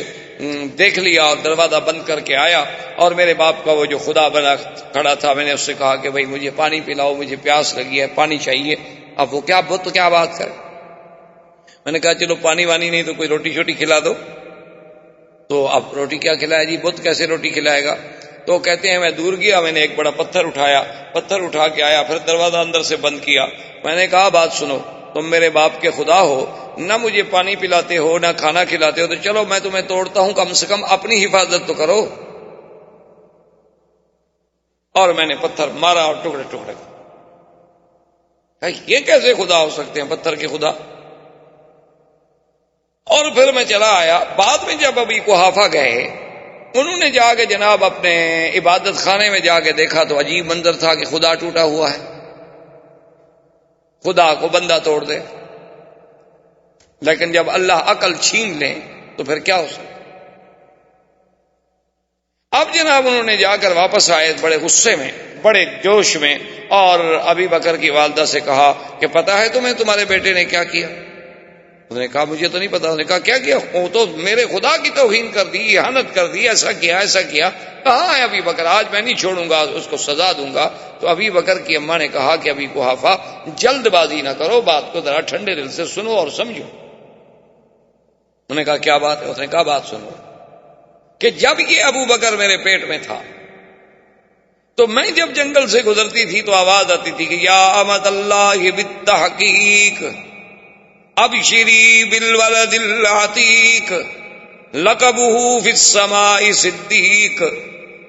دیکھ لیا اور دروازہ بند کر کے آیا, اور میرے باپ کا وہ جو خدا بنا کھڑا تھا, میں نے اس سے کہا کہ بھائی مجھے پانی پلاؤ, مجھے پیاس لگی ہے, پانی چاہیے. اب وہ کیا بت کیا بات کرے. میں نے کہا چلو پانی وانی نہیں تو کوئی روٹی شوٹی کھلا دو. تو اب روٹی کیا کھلائے جی, بت کیسے روٹی کھلائے گا. تو کہتے ہیں میں دور گیا, میں نے ایک بڑا پتھر اٹھایا, پتھر اٹھا کے آیا, پھر دروازہ اندر سے بند کیا. میں نے کہا بات سنو, تم میرے باپ کے خدا ہو, نہ مجھے پانی پلاتے ہو نہ کھانا کھلاتے ہو, تو چلو میں تمہیں توڑتا ہوں, کم سے کم اپنی حفاظت تو کرو. اور میں نے پتھر مارا اور ٹکڑے ٹکڑے. یہ کیسے خدا ہو سکتے ہیں پتھر کے خدا. اور پھر میں چلا آیا. بعد میں جب ابی قحافہ گئے, انہوں نے جا کے جناب اپنے عبادت خانے میں جا کے دیکھا تو عجیب منظر تھا کہ خدا ٹوٹا ہوا ہے. خدا کو بندہ توڑ دے, لیکن جب اللہ عقل چھین لے تو پھر کیا ہو سکتا. اب جناب انہوں نے جا کر واپس آئے بڑے غصے میں, بڑے جوش میں, اور ابی بکر کی والدہ سے کہا کہ پتہ ہے تمہیں تمہارے بیٹے نے کیا کیا. اس نے کہا مجھے تو نہیں پتا. اس نے کہا کیا کیا. وہ تو میرے خدا کی توہین کر دی, اہانت کر دی, ایسا کیا ایسا کیا. کہاں ہے ابی بکر, آج میں نہیں چھوڑوں گا, اس کو سزا دوں گا. تو ابی بکر کی اماں نے کہا کہ ابی قحافہ جلد بازی نہ کرو, بات کو ذرا ٹھنڈے دل سے سنو اور سمجھو. انہوں نے کہا کیا بات ہے. اس نے کہا بات سنو کہ جب یہ ابو بکر میرے پیٹ میں تھا تو میں جب جنگل سے گزرتی تھی تو آواز آتی تھی کہ یا امت اللہ بالتحقیق ابشری بالولد العتیق لقبه فی السماء صدیق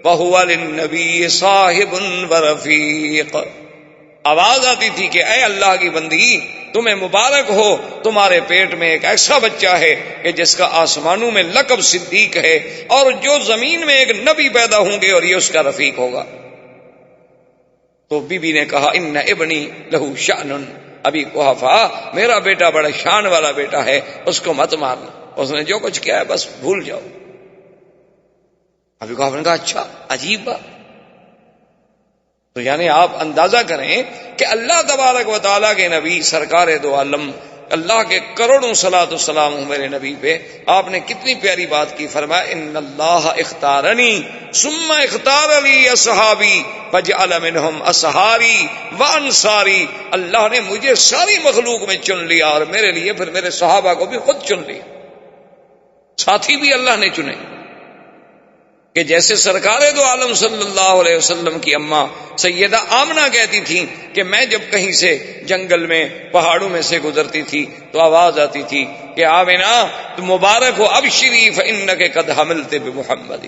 وهو للنبی صاحب ورفیق. آواز آتی تھی کہ اے اللہ کی بندی, تمہیں مبارک ہو, تمہارے پیٹ میں ایک ایسا بچہ ہے کہ جس کا آسمانوں میں لقب صدیق ہے, اور جو زمین میں ایک نبی پیدا ہوں گے اور یہ اس کا رفیق ہوگا. تو بی بی نے کہا ان ابنی لہو شأن, ابی قحافہ میرا بیٹا بڑا شان والا بیٹا ہے, اس کو مت مارنا, اس نے جو کچھ کیا ہے بس بھول جاؤ. ابی قحافہ نے کہا اچھا عجیب بات. تو یعنی آپ اندازہ کریں کہ اللہ تبارک و تعالیٰ کے نبی سرکار دو عالم, اللہ کے کروڑوں صلاۃ والسلام میرے نبی پہ, آپ نے کتنی پیاری بات کی. فرمایا ان اللہ اختارنی ثم اختار لی اصحابی فجعل منہم اصحاری وانصاری. اللہ نے مجھے ساری مخلوق میں چن لیا اور میرے لیے پھر میرے صحابہ کو بھی خود چن لیا, ساتھی بھی اللہ نے چنے. کہ جیسے سرکار دو عالم صلی اللہ علیہ وسلم کی اماں سیدہ آمنہ کہتی تھیں کہ میں جب کہیں سے جنگل میں پہاڑوں میں سے گزرتی تھی تو آواز آتی تھی کہ آمنہ تو مبارک ہو, ابشری فانک قد حملت بمحمد,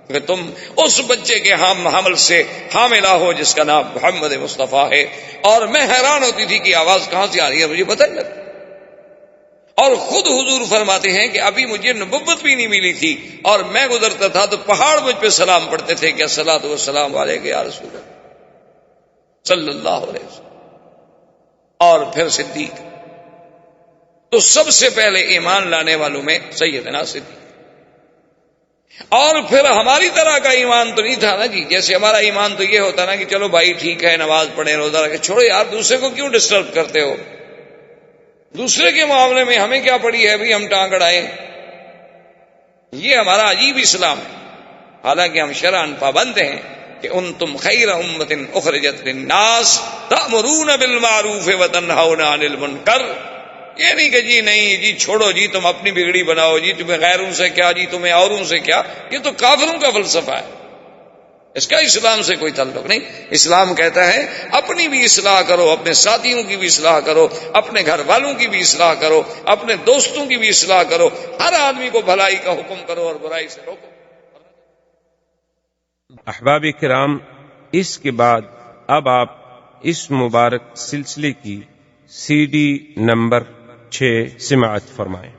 کہ تم اس بچے کے حمل سے حاملہ ہو جس کا نام محمد مصطفیٰ ہے. اور میں حیران ہوتی تھی کہ آواز کہاں سے آ رہی ہے, مجھے پتہ نہیں لگتا. اور خود حضور فرماتے ہیں کہ ابھی مجھے نبوت بھی نہیں ملی تھی, اور میں گزرتا تھا تو پہاڑ مجھ پہ سلام پڑھتے تھے کہ الصلاۃ والسلام علیک یا رسول اللہ صلی اللہ علیہ وسلم. اور پھر صدیق, تو سب سے پہلے ایمان لانے والوں میں سیدنا صدیق. اور پھر ہماری طرح کا ایمان تو نہیں تھا نا جی, جیسے ہمارا ایمان تو یہ ہوتا نا کہ چلو بھائی ٹھیک ہے نماز پڑھیں روزہ رکھیں, چھوڑو یار دوسرے کو کیوں ڈسٹرب کرتے ہو, دوسرے کے معاملے میں ہمیں کیا پڑی ہے بھی ہم ٹانگ اڑائیں. یہ ہمارا عجیب اسلام ہے. حالانکہ ہم شرعاً پابند ہیں کہ انتم خیر امت اخرجت للناس تأمرون بالمعروف وتنہون عن المنکر. یہ نہیں کہ جی نہیں جی چھوڑو جی تم اپنی بگڑی بناؤ, جی تمہیں غیروں سے کیا, جی تمہیں اوروں سے کیا. یہ تو کافروں کا فلسفہ ہے. اس کا اسلام سے کوئی تعلق نہیں. اسلام کہتا ہے اپنی بھی اصلاح کرو، اپنے ساتھیوں کی بھی اصلاح کرو، اپنے گھر والوں کی بھی اصلاح کرو، اپنے دوستوں کی بھی اصلاح کرو، ہر آدمی کو بھلائی کا حکم کرو اور برائی سے روکو.
احباب کرام، اس کے بعد اب آپ اس مبارک سلسلے کی CD نمبر 6 سماعت فرمائیں.